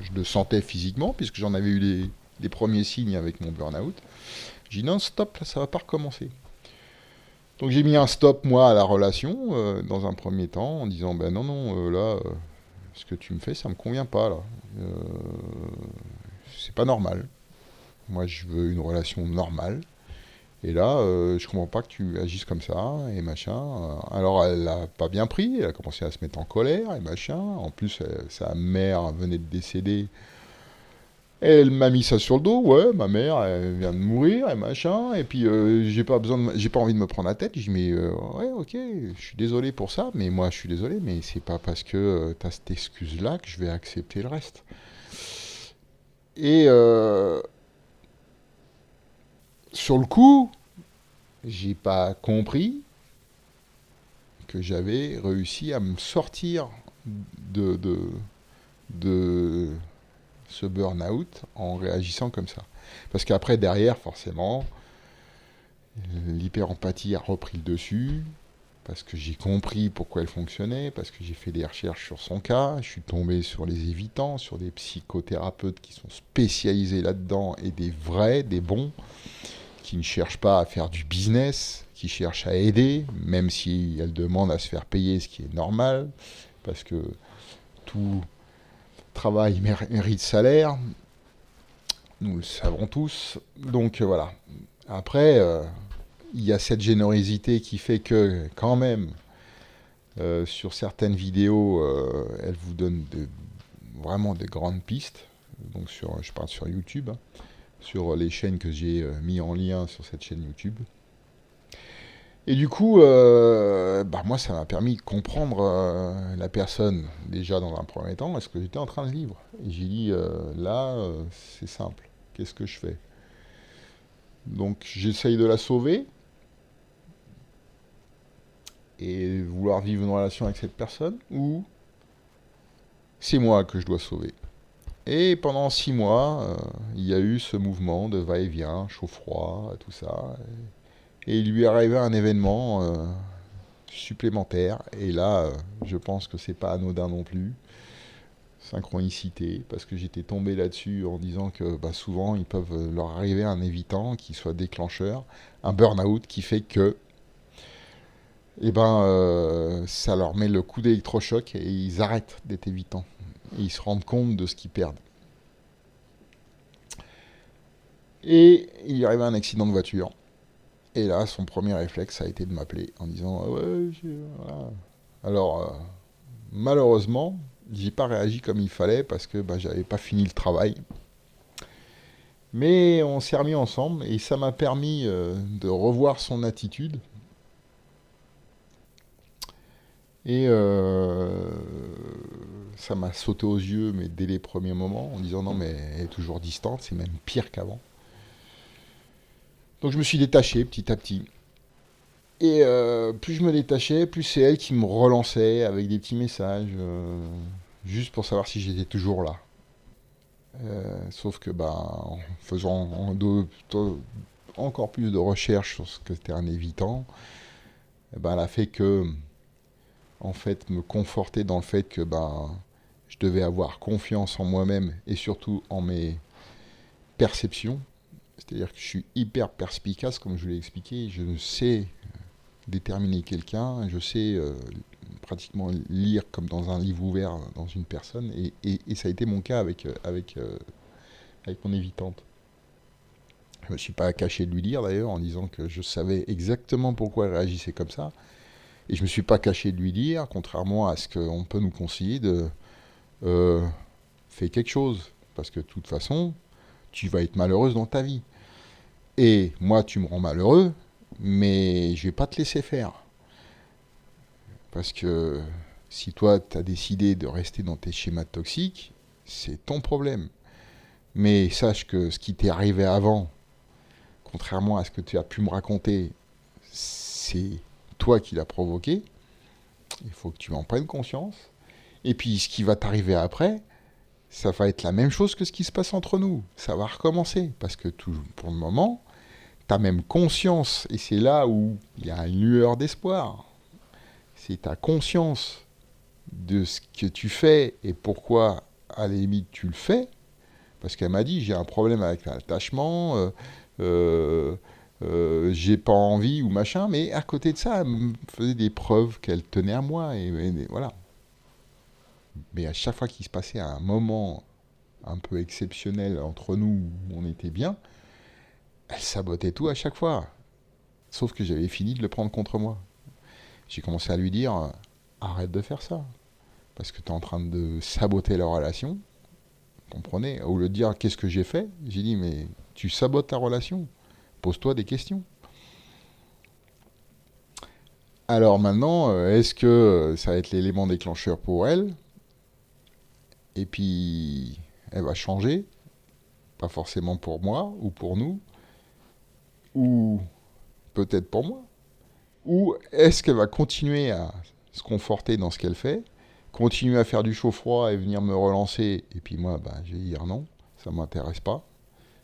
je le sentais physiquement, puisque j'en avais eu les premiers signes avec mon burn-out, j'ai dit non, stop, ça va pas recommencer. Donc j'ai mis un stop, moi, à la relation, dans un premier temps, en disant, non, là, ce que tu me fais, ça me convient pas, là. C'est pas normal. Moi, je veux une relation normale. Et là, je comprends pas que tu agisses comme ça, et machin. Alors, elle l'a pas bien pris, elle a commencé à se mettre en colère, et machin. En plus, sa mère venait de décéder. Elle m'a mis ça sur le dos, ouais, ma mère, elle vient de mourir, et machin, et puis j'ai pas envie de me prendre la tête. Je dis, mais ouais, ok, je suis désolé pour ça, mais moi je suis désolé, mais c'est pas parce que t'as cette excuse-là que je vais accepter le reste. Et sur le coup, j'ai pas compris que j'avais réussi à me sortir de de ce burn-out en réagissant comme ça. Parce qu'après, derrière, forcément, l'hyper-empathie a repris le dessus, parce que j'ai compris pourquoi elle fonctionnait, parce que j'ai fait des recherches sur son cas, je suis tombé sur les évitants, sur des psychothérapeutes qui sont spécialisés là-dedans, et des vrais, des bons, qui ne cherchent pas à faire du business, qui cherchent à aider, même si elles demandent à se faire payer, ce qui est normal, parce que tout travail mérite salaire, nous le savons tous. Donc voilà. Après, il y a cette générosité qui fait que, quand même, sur certaines vidéos, elle vous donne vraiment des grandes pistes. Donc je parle sur YouTube, hein, sur les chaînes que j'ai mis en lien sur cette chaîne YouTube. Et du coup, moi, ça m'a permis de comprendre la personne, déjà dans un premier temps, ce que j'étais en train de vivre. Et j'ai dit, c'est simple, qu'est-ce que je fais? Donc, j'essaye de la sauver et vouloir vivre une relation avec cette personne, ou c'est moi que je dois sauver. Et pendant 6 mois, il y a eu ce mouvement de va-et-vient, chaud-froid, tout ça. Et il lui est arrivé un événement supplémentaire. Et là, je pense que c'est pas anodin non plus. Synchronicité, parce que j'étais tombé là-dessus en disant que souvent, ils peuvent leur arriver un évitant qui soit déclencheur, un burn-out qui fait que ça leur met le coup d'électrochoc et ils arrêtent d'être évitants. Et ils se rendent compte de ce qu'ils perdent. Et il lui arrive un accident de voiture. Et là, son premier réflexe a été de m'appeler en disant ah ouais, voilà. Alors, malheureusement, j'ai pas réagi comme il fallait parce que j'avais pas fini le travail. Mais on s'est remis ensemble et ça m'a permis de revoir son attitude. Et ça m'a sauté aux yeux, mais dès les premiers moments, en disant non, mais elle est toujours distante, c'est même pire qu'avant. Donc je me suis détaché petit à petit. Et plus je me détachais, plus c'est elle qui me relançait avec des petits messages, juste pour savoir si j'étais toujours là. Sauf que en faisant encore plus de recherches sur ce que c'était un évitant, elle a fait que, en fait, me conforter dans le fait que je devais avoir confiance en moi-même et surtout en mes perceptions. C'est-à-dire que je suis hyper perspicace, comme je vous l'ai expliqué. Je sais déterminer quelqu'un, je sais pratiquement lire comme dans un livre ouvert dans une personne. Et ça a été mon cas avec mon évitante. Je ne me suis pas caché de lui dire d'ailleurs en disant que je savais exactement pourquoi elle réagissait comme ça. Et je ne me suis pas caché de lui dire, contrairement à ce qu'on peut nous conseiller, de fais quelque chose. Parce que de toute façon, tu vas être malheureuse dans ta vie. Et moi, tu me rends malheureux, mais je ne vais pas te laisser faire. Parce que si toi, tu as décidé de rester dans tes schémas toxiques, c'est ton problème. Mais sache que ce qui t'est arrivé avant, contrairement à ce que tu as pu me raconter, c'est toi qui l'as provoqué. Il faut que tu en prennes conscience. Et puis, ce qui va t'arriver après, ça va être la même chose que ce qui se passe entre nous. Ça va recommencer. Parce que pour le moment, tu as même conscience. Et c'est là où il y a une lueur d'espoir. C'est ta conscience de ce que tu fais et pourquoi, à la limite, tu le fais. Parce qu'elle m'a dit, j'ai un problème avec l'attachement, j'ai pas envie ou machin, mais à côté de ça, elle me faisait des preuves qu'elle tenait à moi, et voilà. Mais à chaque fois qu'il se passait un moment un peu exceptionnel entre nous, où on était bien, elle sabotait tout à chaque fois. Sauf que j'avais fini de le prendre contre moi. J'ai commencé à lui dire, arrête de faire ça, parce que tu es en train de saboter la relation. Comprenez? Au lieu de dire qu'est-ce que j'ai fait, j'ai dit mais tu sabotes ta relation. Pose-toi des questions. Alors maintenant, est-ce que ça va être l'élément déclencheur pour elle? Et puis, elle va changer. Pas forcément pour moi ou pour nous. Ou peut-être pour moi. Ou est-ce qu'elle va continuer à se conforter dans ce qu'elle fait? continuer à faire du chaud-froid et venir me relancer, et puis moi, bah, je vais dire non, ça ne m'intéresse pas.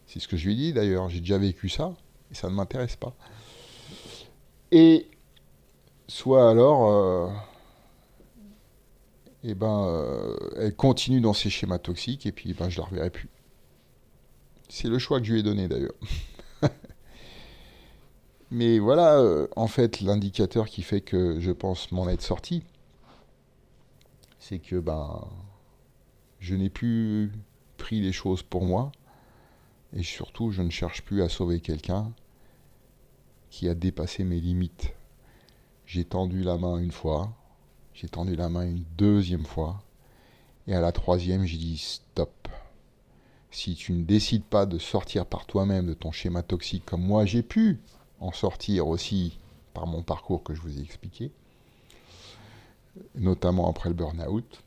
C'est ce que je lui ai dit d'ailleurs, j'ai déjà vécu ça, et ça ne m'intéresse pas. Et soit alors, elle continue dans ses schémas toxiques, et puis ben, je la reverrai plus. C'est le choix que je lui ai donné d'ailleurs. Mais voilà, en fait, l'indicateur qui fait que je pense m'en être sorti, c'est que ben, je n'ai plus pris les choses pour moi, et surtout, je ne cherche plus à sauver quelqu'un qui a dépassé mes limites. J'ai tendu la main une fois, j'ai tendu la main une deuxième fois, et à la troisième, j'ai dit stop. Si tu ne décides pas de sortir par toi-même de ton schéma toxique, comme moi j'ai pu en sortir aussi par mon parcours que je vous ai expliqué, notamment après le burn-out,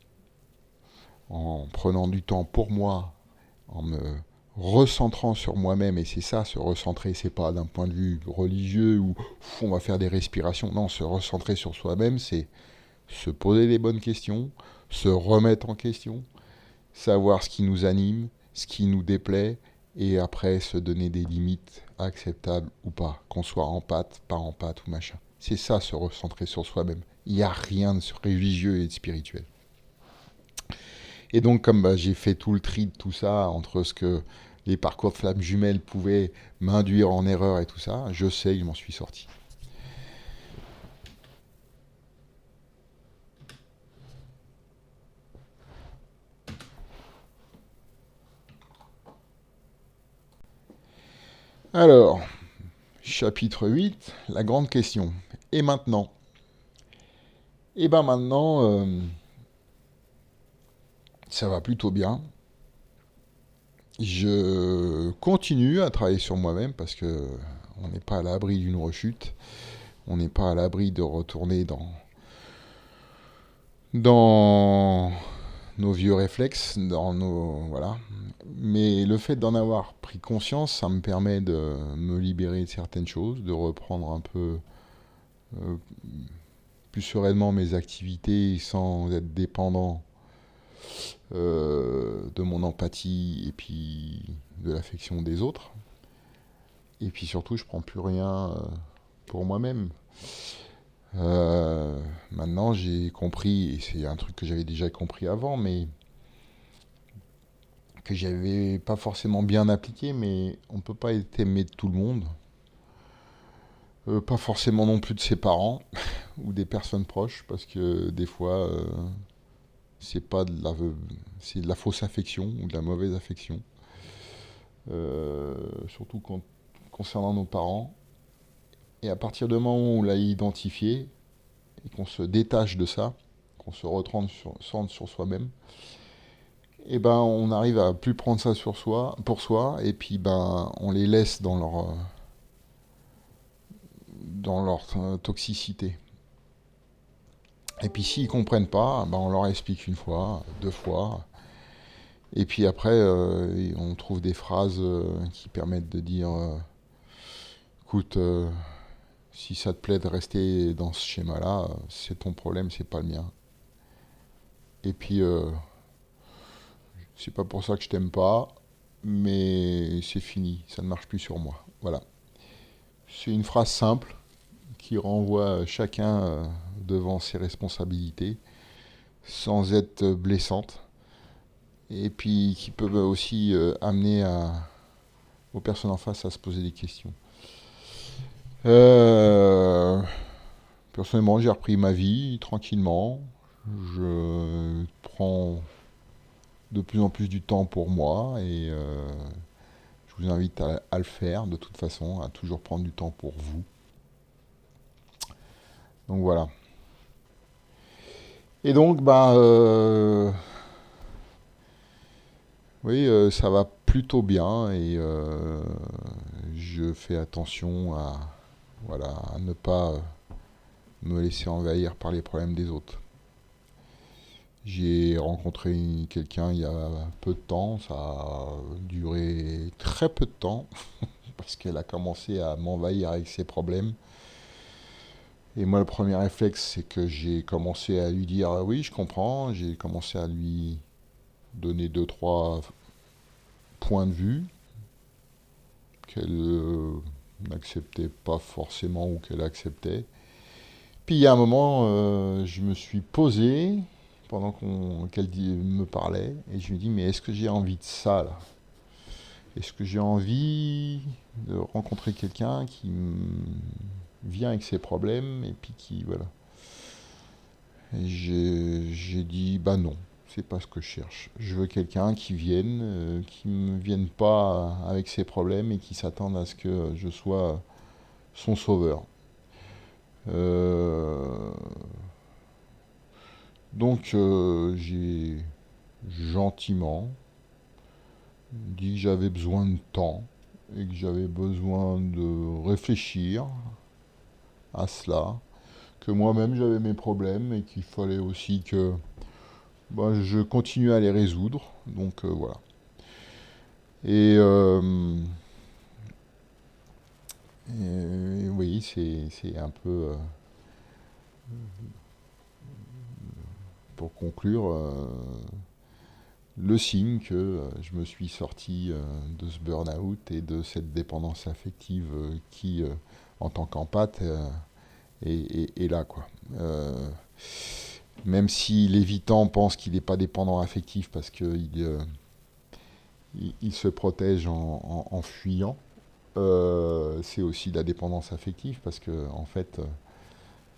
en prenant du temps pour moi, en me recentrant sur moi-même, et c'est ça, se recentrer, c'est pas d'un point de vue religieux où on va faire des respirations, non, se recentrer sur soi-même, c'est se poser les bonnes questions, se remettre en question, savoir ce qui nous anime, ce qui nous déplaît, et après se donner des limites acceptables ou pas, qu'on soit en pâte, pas en pâte ou machin. C'est ça, se recentrer sur soi-même. Il n'y a rien de religieux et de spirituel. Et donc, comme bah, j'ai fait tout le tri de tout ça, entre ce que les parcours de flammes jumelles pouvaient m'induire en erreur et tout ça, je sais que je m'en suis sorti. Alors, chapitre 8, la grande question. Et maintenant? Et ben maintenant, ça va plutôt bien. Je continue à travailler sur moi-même parce que on n'est pas à l'abri d'une rechute. On n'est pas à l'abri de retourner dans nos vieux réflexes, dans nos voilà. Mais le fait d'en avoir pris conscience, ça me permet de me libérer de certaines choses, de reprendre un peu euh, plus sereinement mes activités sans être dépendant de mon empathie et puis de l'affection des autres. Et puis surtout, je prends plus rien pour moi-même. Maintenant, j'ai compris, et c'est un truc que j'avais déjà compris avant, mais que j'avais pas forcément bien appliqué, mais on peut pas être aimé de tout le monde. Pas forcément non plus de ses parents ou des personnes proches, parce que des fois, c'est pas de la, c'est de la fausse affection ou de la mauvaise affection. Surtout concernant nos parents. Et à partir du moment où on l'a identifié et qu'on se détache de ça, qu'on se centre sur soi-même, et ben on arrive à plus prendre ça sur soi, pour soi, et puis ben on les laisse dans leur toxicité. Et puis s'ils comprennent pas, ben on leur explique une fois, deux fois, et puis après on trouve des phrases qui permettent de dire écoute, si ça te plaît de rester dans ce schéma-là, c'est ton problème, c'est pas le mien. Et puis c'est pas pour ça que je t'aime pas, mais c'est fini, ça ne marche plus sur moi. Voilà. C'est une phrase simple qui renvoie chacun devant ses responsabilités, sans être blessante, et puis qui peut aussi amener aux personnes en face à se poser des questions. Euh, Personnellement, j'ai repris ma vie tranquillement. Je prends de plus en plus du temps pour moi et je vous invite à le faire de toute façon, à toujours prendre du temps pour vous. Donc voilà. Et donc, oui, ça va plutôt bien et je fais attention voilà, à ne pas me laisser envahir par les problèmes des autres. J'ai rencontré quelqu'un il y a peu de temps, ça a duré très peu de temps, parce qu'elle a commencé à m'envahir avec ses problèmes. Et moi, le premier réflexe, c'est que j'ai commencé à lui dire ah oui, je comprends. J'ai commencé à lui donner deux, trois points de vue qu'elle n'acceptait pas forcément ou qu'elle acceptait. Puis il y a un moment, je me suis posé pendant qu'elle me parlait et je me dis mais est-ce que j'ai envie de ça là? Est-ce que j'ai envie de rencontrer quelqu'un qui vient avec ses problèmes et puis qui voilà. Et j'ai dit bah non, c'est pas ce que je cherche. Je veux quelqu'un qui ne vienne pas avec ses problèmes et qui s'attende à ce que je sois son sauveur. Euh, donc j'ai gentiment dit que j'avais besoin de temps et que j'avais besoin de réfléchir à cela, que moi-même j'avais mes problèmes et qu'il fallait aussi que bah, je continue à les résoudre. Donc voilà. Et, oui, c'est un peu, pour conclure, le signe que je me suis sorti de ce burn-out et de cette dépendance affective qui, en tant qu'empathe, est là, quoi. Même si l'évitant pense qu'il n'est pas dépendant affectif parce qu'il il se protège en fuyant, c'est aussi de la dépendance affective parce que en fait,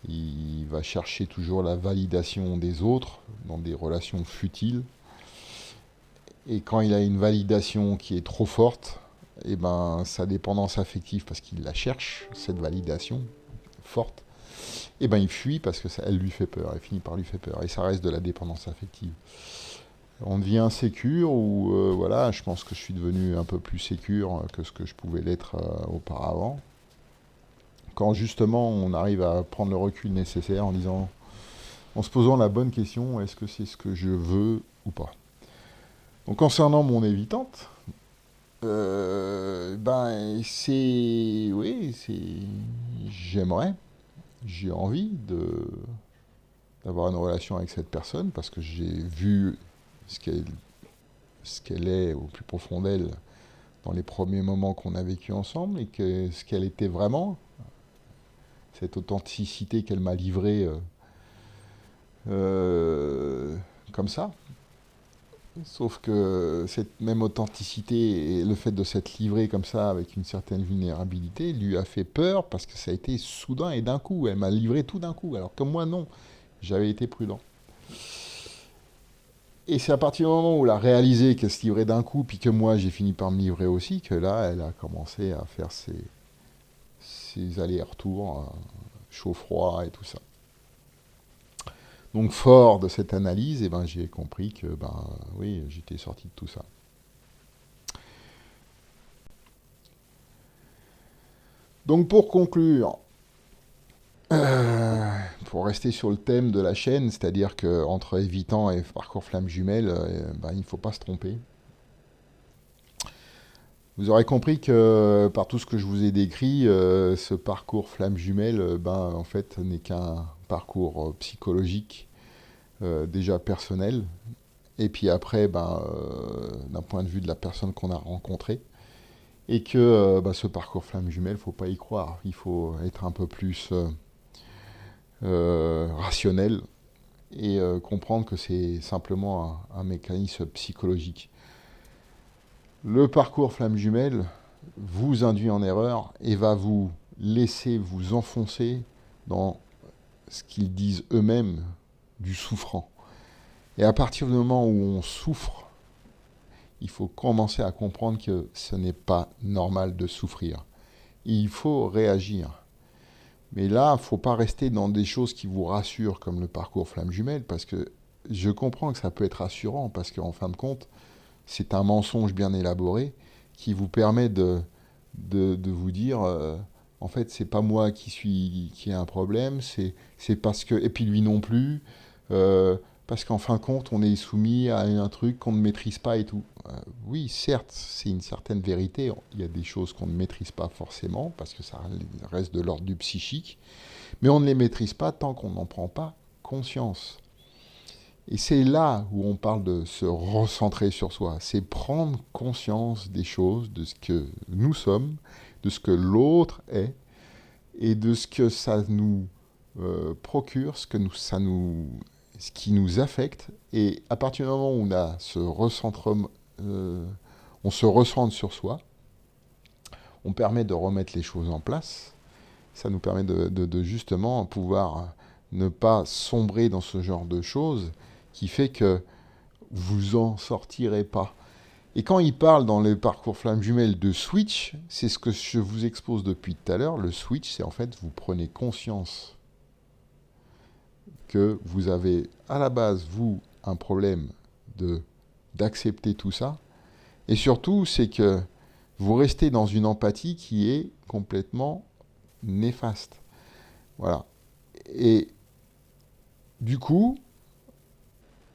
il va chercher toujours la validation des autres dans des relations futiles. Et quand il a une validation qui est trop forte, et ben sa dépendance affective, parce qu'il la cherche, cette validation forte, et ben il fuit parce que elle lui fait peur, elle finit par lui faire peur. Et ça reste de la dépendance affective. On devient insécure ou voilà, je pense que je suis devenu un peu plus sécure que ce que je pouvais l'être auparavant. Quand justement on arrive à prendre le recul nécessaire en disant, en se posant la bonne question, est-ce que c'est ce que je veux ou pas. Donc concernant mon évitante, ben c'est, oui, c'est, j'aimerais, j'ai envie d'avoir une relation avec cette personne parce que j'ai vu ce qu'elle, ce qu'elle est au plus profond d'elle dans les premiers moments qu'on a vécu ensemble et que ce qu'elle était vraiment, cette authenticité qu'elle m'a livrée comme ça. Sauf que cette même authenticité et le fait de s'être livrée comme ça avec une certaine vulnérabilité lui a fait peur parce que ça a été soudain et d'un coup. Elle m'a livré tout d'un coup. Alors que moi, non. J'avais été prudent. Et c'est à partir du moment où elle a réalisé qu'elle se livrait d'un coup, puis que moi j'ai fini par me livrer aussi, que là elle a commencé à faire ses allers-retours, chaud-froid et tout ça. Donc fort de cette analyse, eh ben, j'ai compris que ben, oui, j'étais sorti de tout ça. Donc pour conclure, pour rester sur le thème de la chaîne, c'est-à-dire qu'entre évitant et parcours flamme jumelle, ben, il ne faut pas se tromper. Vous aurez compris que par tout ce que je vous ai décrit, ce parcours flamme jumelle, ben, en fait, n'est qu'un parcours psychologique déjà personnel. Et puis après, ben, d'un point de vue de la personne qu'on a rencontrée. Et que ben, ce parcours flamme jumelle, il ne faut pas y croire. Il faut être un peu plus rationnel et comprendre que c'est simplement un mécanisme psychologique. Le parcours flamme jumelle vous induit en erreur et va vous laisser vous enfoncer dans ce qu'ils disent eux-mêmes du souffrant. Et à partir du moment où on souffre, il faut commencer à comprendre que ce n'est pas normal de souffrir. Il faut réagir. Mais là, il ne faut pas rester dans des choses qui vous rassurent, comme le parcours flamme jumelle, parce que je comprends que ça peut être rassurant, parce qu'en fin de compte, c'est un mensonge bien élaboré qui vous permet de vous dire, en fait, c'est pas moi qui ai un problème, c'est parce que, et puis lui non plus, parce qu'en fin de compte, on est soumis à un truc qu'on ne maîtrise pas et tout. oui, certes, c'est une certaine vérité. Il y a des choses qu'on ne maîtrise pas forcément, parce que ça reste de l'ordre du psychique, mais on ne les maîtrise pas tant qu'on n'en prend pas conscience. Et c'est là où on parle de se recentrer sur soi. C'est prendre conscience des choses, de ce que nous sommes, de ce que l'autre est, et de ce que ça nous procure, ce qui nous affecte. Et à partir du moment où on a on se recentre sur soi, on permet de remettre les choses en place. Ça nous permet de justement pouvoir ne pas sombrer dans ce genre de choses qui fait que vous en sortirez pas. Et quand il parle dans le parcours flamme jumelle de switch, c'est ce que je vous expose depuis tout à l'heure. Le switch, c'est en fait, vous prenez conscience que vous avez à la base, vous, un problème d'accepter tout ça. Et surtout, c'est que vous restez dans une empathie qui est complètement néfaste. Voilà. Et du coup,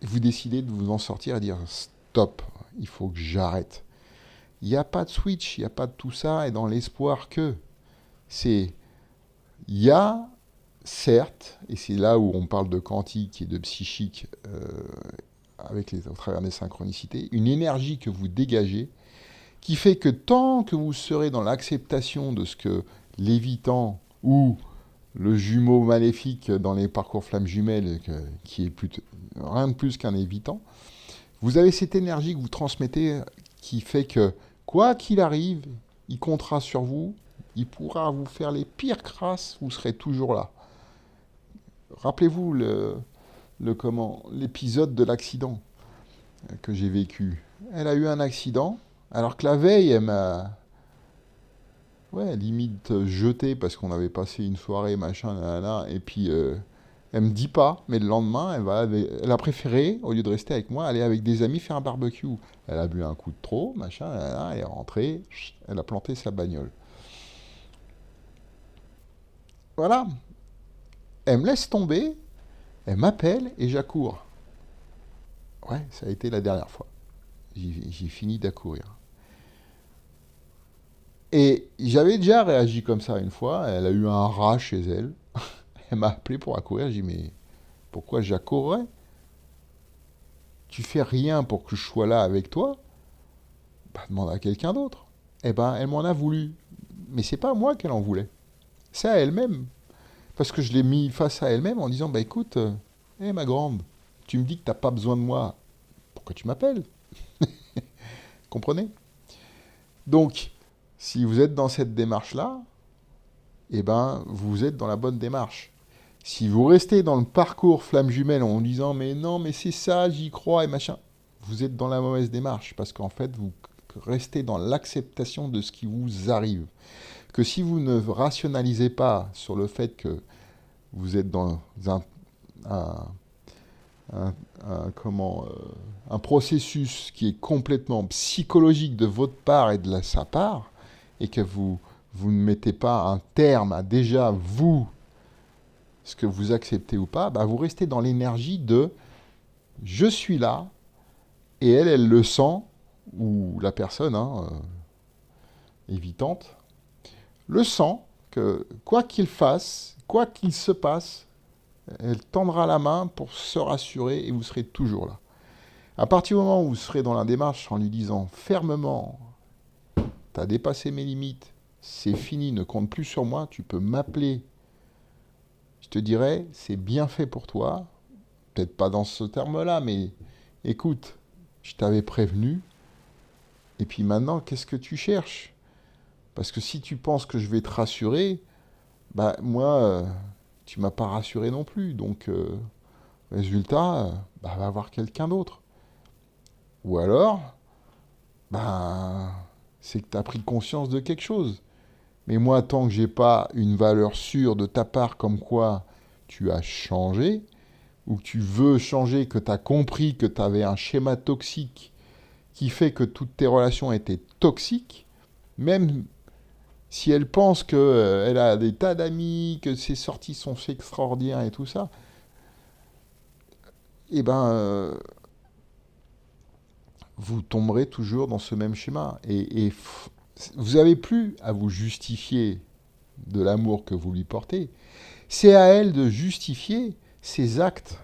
vous décidez de vous en sortir et dire stop, il faut que j'arrête. Il n'y a pas de switch, il n'y a pas de tout ça, et dans l'espoir que il y a, certes, et c'est là où on parle de quantique et de psychique au travers des synchronicités, une énergie que vous dégagez qui fait que tant que vous serez dans l'acceptation de ce que l'évitant ou le jumeau maléfique dans les parcours flammes jumelles, qui est rien de plus qu'un évitant, vous avez cette énergie que vous transmettez qui fait que, quoi qu'il arrive, il comptera sur vous, il pourra vous faire les pires crasses, vous serez toujours là. Rappelez-vous l'épisode de l'accident que j'ai vécu. Elle a eu un accident, alors que la veille, elle m'a limite jeté parce qu'on avait passé une soirée, machin, là, et puis elle me dit pas, mais le lendemain, elle a préféré, au lieu de rester avec moi, aller avec des amis faire un barbecue. Elle a bu un coup de trop, machin, là, elle est rentrée, elle a planté sa bagnole. Voilà. Elle me laisse tomber, elle m'appelle et j'accours. Ouais, ça a été la dernière fois. J'ai fini d'accourir. Et j'avais déjà réagi comme ça une fois, elle a eu un rat chez elle. Elle m'a appelé pour accourir, j'ai dit mais pourquoi j'accourrais? Tu fais rien pour que je sois là avec toi? Bah, demande à quelqu'un d'autre. Eh ben, elle m'en a voulu. Mais c'est pas moi qu'elle en voulait. C'est à elle-même. Parce que je l'ai mis face à elle-même en disant, bah écoute, ma grande, tu me dis que t'as pas besoin de moi. Pourquoi tu m'appelles? Comprenez? Donc, si vous êtes dans cette démarche-là, eh ben, vous êtes dans la bonne démarche. Si vous restez dans le parcours flamme jumelle en disant, mais non, mais c'est ça, j'y crois, et machin, vous êtes dans la mauvaise démarche. Parce qu'en fait, vous restez dans l'acceptation de ce qui vous arrive. Que si vous ne rationalisez pas sur le fait que vous êtes dans un processus qui est complètement psychologique de votre part et de sa part, et que vous ne mettez pas un terme à déjà vous, ce que vous acceptez ou pas, bah vous restez dans l'énergie de « je suis là » et elle le sent, ou la personne évitante, le sent que quoi qu'il fasse, quoi qu'il se passe, elle tendra la main pour se rassurer et vous serez toujours là. À partir du moment où vous serez dans la démarche en lui disant fermement « t'as dépassé mes limites, c'est fini, ne compte plus sur moi, tu peux m'appeler », je te dirais « c'est bien fait pour toi », peut-être pas dans ce terme-là, mais écoute, je t'avais prévenu, et puis maintenant, qu'est-ce que tu cherches? Parce que si tu penses que je vais te rassurer, bah moi, tu m'as pas rassuré non plus. Donc, résultat, va voir quelqu'un d'autre. Ou alors, c'est que tu as pris conscience de quelque chose. Mais moi, tant que j'ai pas une valeur sûre de ta part comme quoi tu as changé, ou que tu veux changer, que tu as compris que tu avais un schéma toxique qui fait que toutes tes relations étaient toxiques, même si elle pense qu'elle a des tas d'amis, que ses sorties sont extraordinaires et tout ça, vous tomberez toujours dans ce même schéma. Et vous n'avez plus à vous justifier de l'amour que vous lui portez. C'est à elle de justifier ses actes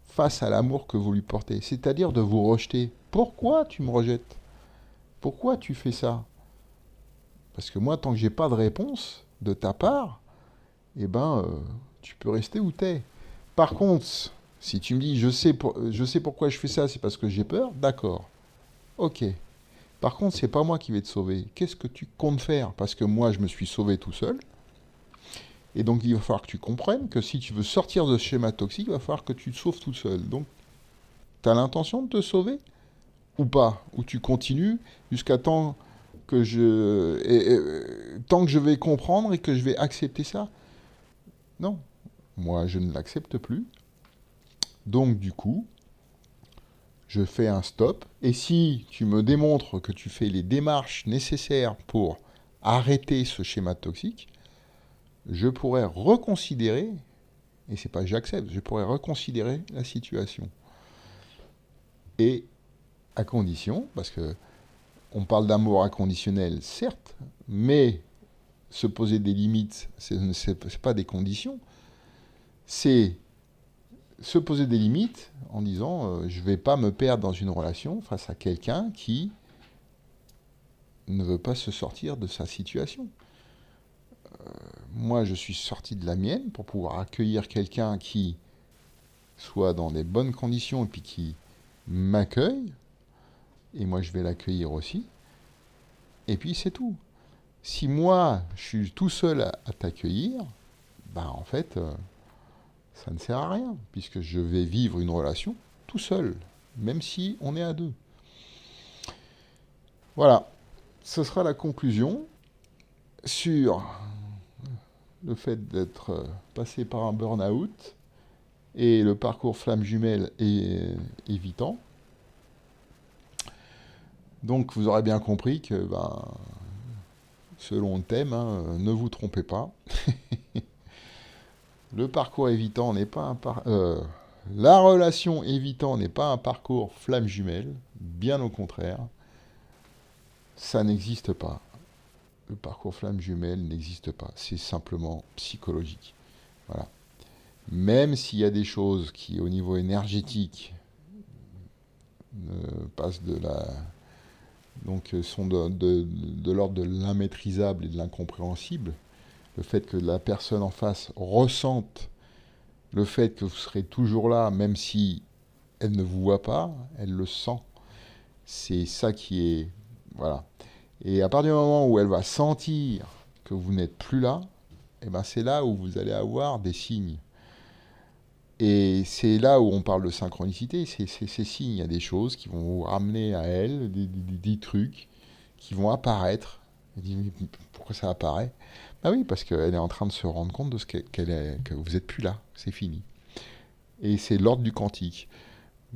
face à l'amour que vous lui portez. C'est-à-dire de vous rejeter. Pourquoi tu me rejettes? Pourquoi tu fais ça? Parce que moi, tant que j'ai pas de réponse de ta part, eh ben, tu peux rester où t'es. Par contre, si tu me dis, je sais pourquoi je fais ça, c'est parce que j'ai peur, d'accord. Ok. Par contre, c'est pas moi qui vais te sauver. Qu'est-ce que tu comptes faire? Parce que moi, je me suis sauvé tout seul. Et donc, il va falloir que tu comprennes que si tu veux sortir de ce schéma toxique, il va falloir que tu te sauves tout seul. Donc, tu as l'intention de te sauver ou pas? Ou tu continues jusqu'à temps que tant que je vais comprendre et que je vais accepter ça? Non. Moi, je ne l'accepte plus. Donc, du coup, je fais un stop. Et si tu me démontres que tu fais les démarches nécessaires pour arrêter ce schéma toxique, je pourrais reconsidérer, et c'est pas j'accepte, je pourrais reconsidérer la situation. Et à condition, parce que on parle d'amour inconditionnel, certes, mais se poser des limites, c'est pas des conditions, c'est se poser des limites en disant je vais pas me perdre dans une relation face à quelqu'un qui ne veut pas se sortir de sa situation. Moi, je suis sorti de la mienne pour pouvoir accueillir quelqu'un qui soit dans des bonnes conditions et puis qui m'accueille. Et moi, je vais l'accueillir aussi. Et puis, c'est tout. Si moi, je suis tout seul à t'accueillir, ben en fait, ça ne sert à rien, puisque je vais vivre une relation tout seul, même si on est à deux. Voilà, ce sera la conclusion sur le fait d'être passé par un burn-out et le parcours flamme jumelle évitant. Donc vous aurez bien compris que, selon le thème, ne vous trompez pas. Le parcours évitant n'est pas la relation évitant n'est pas un parcours flamme jumelle, bien au contraire. Ça n'existe pas. Le parcours flamme jumelle n'existe pas. C'est simplement psychologique. Voilà. Même s'il y a des choses qui, au niveau énergétique, passent sont de l'ordre de l'immaîtrisable et de l'incompréhensible, le fait que la personne en face ressente le fait que vous serez toujours là, même si elle ne vous voit pas, elle le sent. C'est ça qui est... Voilà. Et à partir du moment où elle va sentir que vous n'êtes plus là, c'est là où vous allez avoir des signes. Et c'est là où on parle de synchronicité, c'est ces signes, il y a des choses qui vont vous ramener à elle, des trucs qui vont apparaître. Elle dit, mais pourquoi ça apparaît? Oui, parce qu'elle est en train de se rendre compte de que vous n'êtes plus là, c'est fini. Et c'est l'ordre du quantique.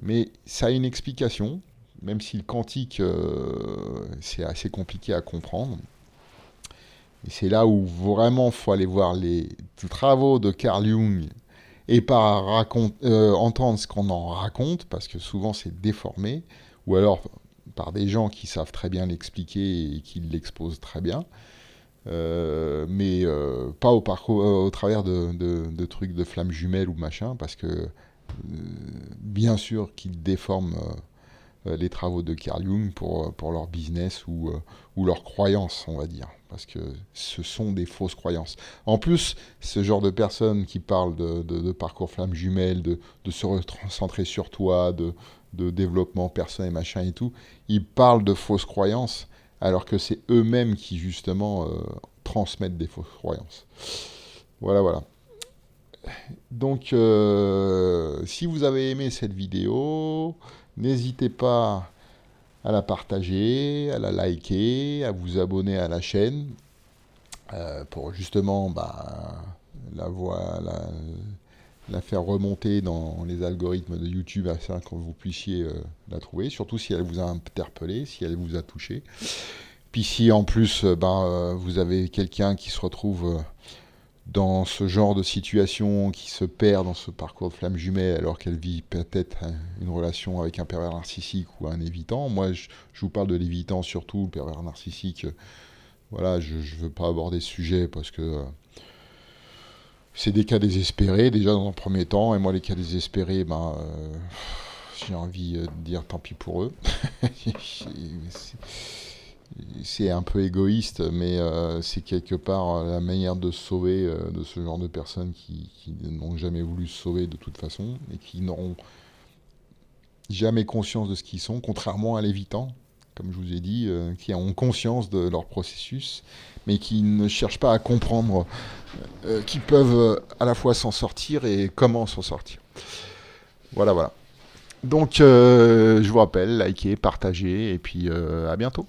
Mais ça a une explication, même si le quantique, c'est assez compliqué à comprendre. Et c'est là où vraiment il faut aller voir les travaux de Carl Jung et pas entendre ce qu'on en raconte, parce que souvent c'est déformé, ou alors par des gens qui savent très bien l'expliquer et qui l'exposent très bien, mais pas au travers de trucs de flammes jumelles ou machin, parce que bien sûr qu'ils déforment les travaux de Carl Jung pour leur business ou leurs croyances, on va dire, parce que ce sont des fausses croyances. En plus, ce genre de personnes qui parlent de parcours flamme jumelle, de se recentrer sur toi, de développement personnel, machin et tout, ils parlent de fausses croyances, alors que c'est eux-mêmes qui, justement, transmettent des fausses croyances. Voilà, voilà. Donc, si vous avez aimé cette vidéo, n'hésitez pas à la partager, à la liker, à vous abonner à la chaîne pour justement la faire remonter dans les algorithmes de YouTube afin que vous puissiez la trouver, surtout si elle vous a interpellé, si elle vous a touché. Puis si en plus vous avez quelqu'un qui se retrouve dans ce genre de situation, qui se perd dans ce parcours de flamme jumelle alors qu'elle vit peut-être une relation avec un pervers narcissique ou un évitant. Moi, je vous parle de l'évitant surtout, le pervers narcissique. Voilà, je ne veux pas aborder ce sujet parce que c'est des cas désespérés déjà dans un premier temps. Et moi, les cas désespérés, j'ai envie de dire tant pis pour eux. C'est un peu égoïste, mais c'est quelque part la manière de se sauver de ce genre de personnes qui n'ont jamais voulu se sauver de toute façon et qui n'auront jamais conscience de ce qu'ils sont, contrairement à l'évitant, comme je vous ai dit, qui ont conscience de leur processus, mais qui ne cherchent pas à comprendre qu'ils peuvent à la fois s'en sortir et comment s'en sortir. Voilà, voilà. Donc, je vous rappelle, likez, partagez, et puis à bientôt.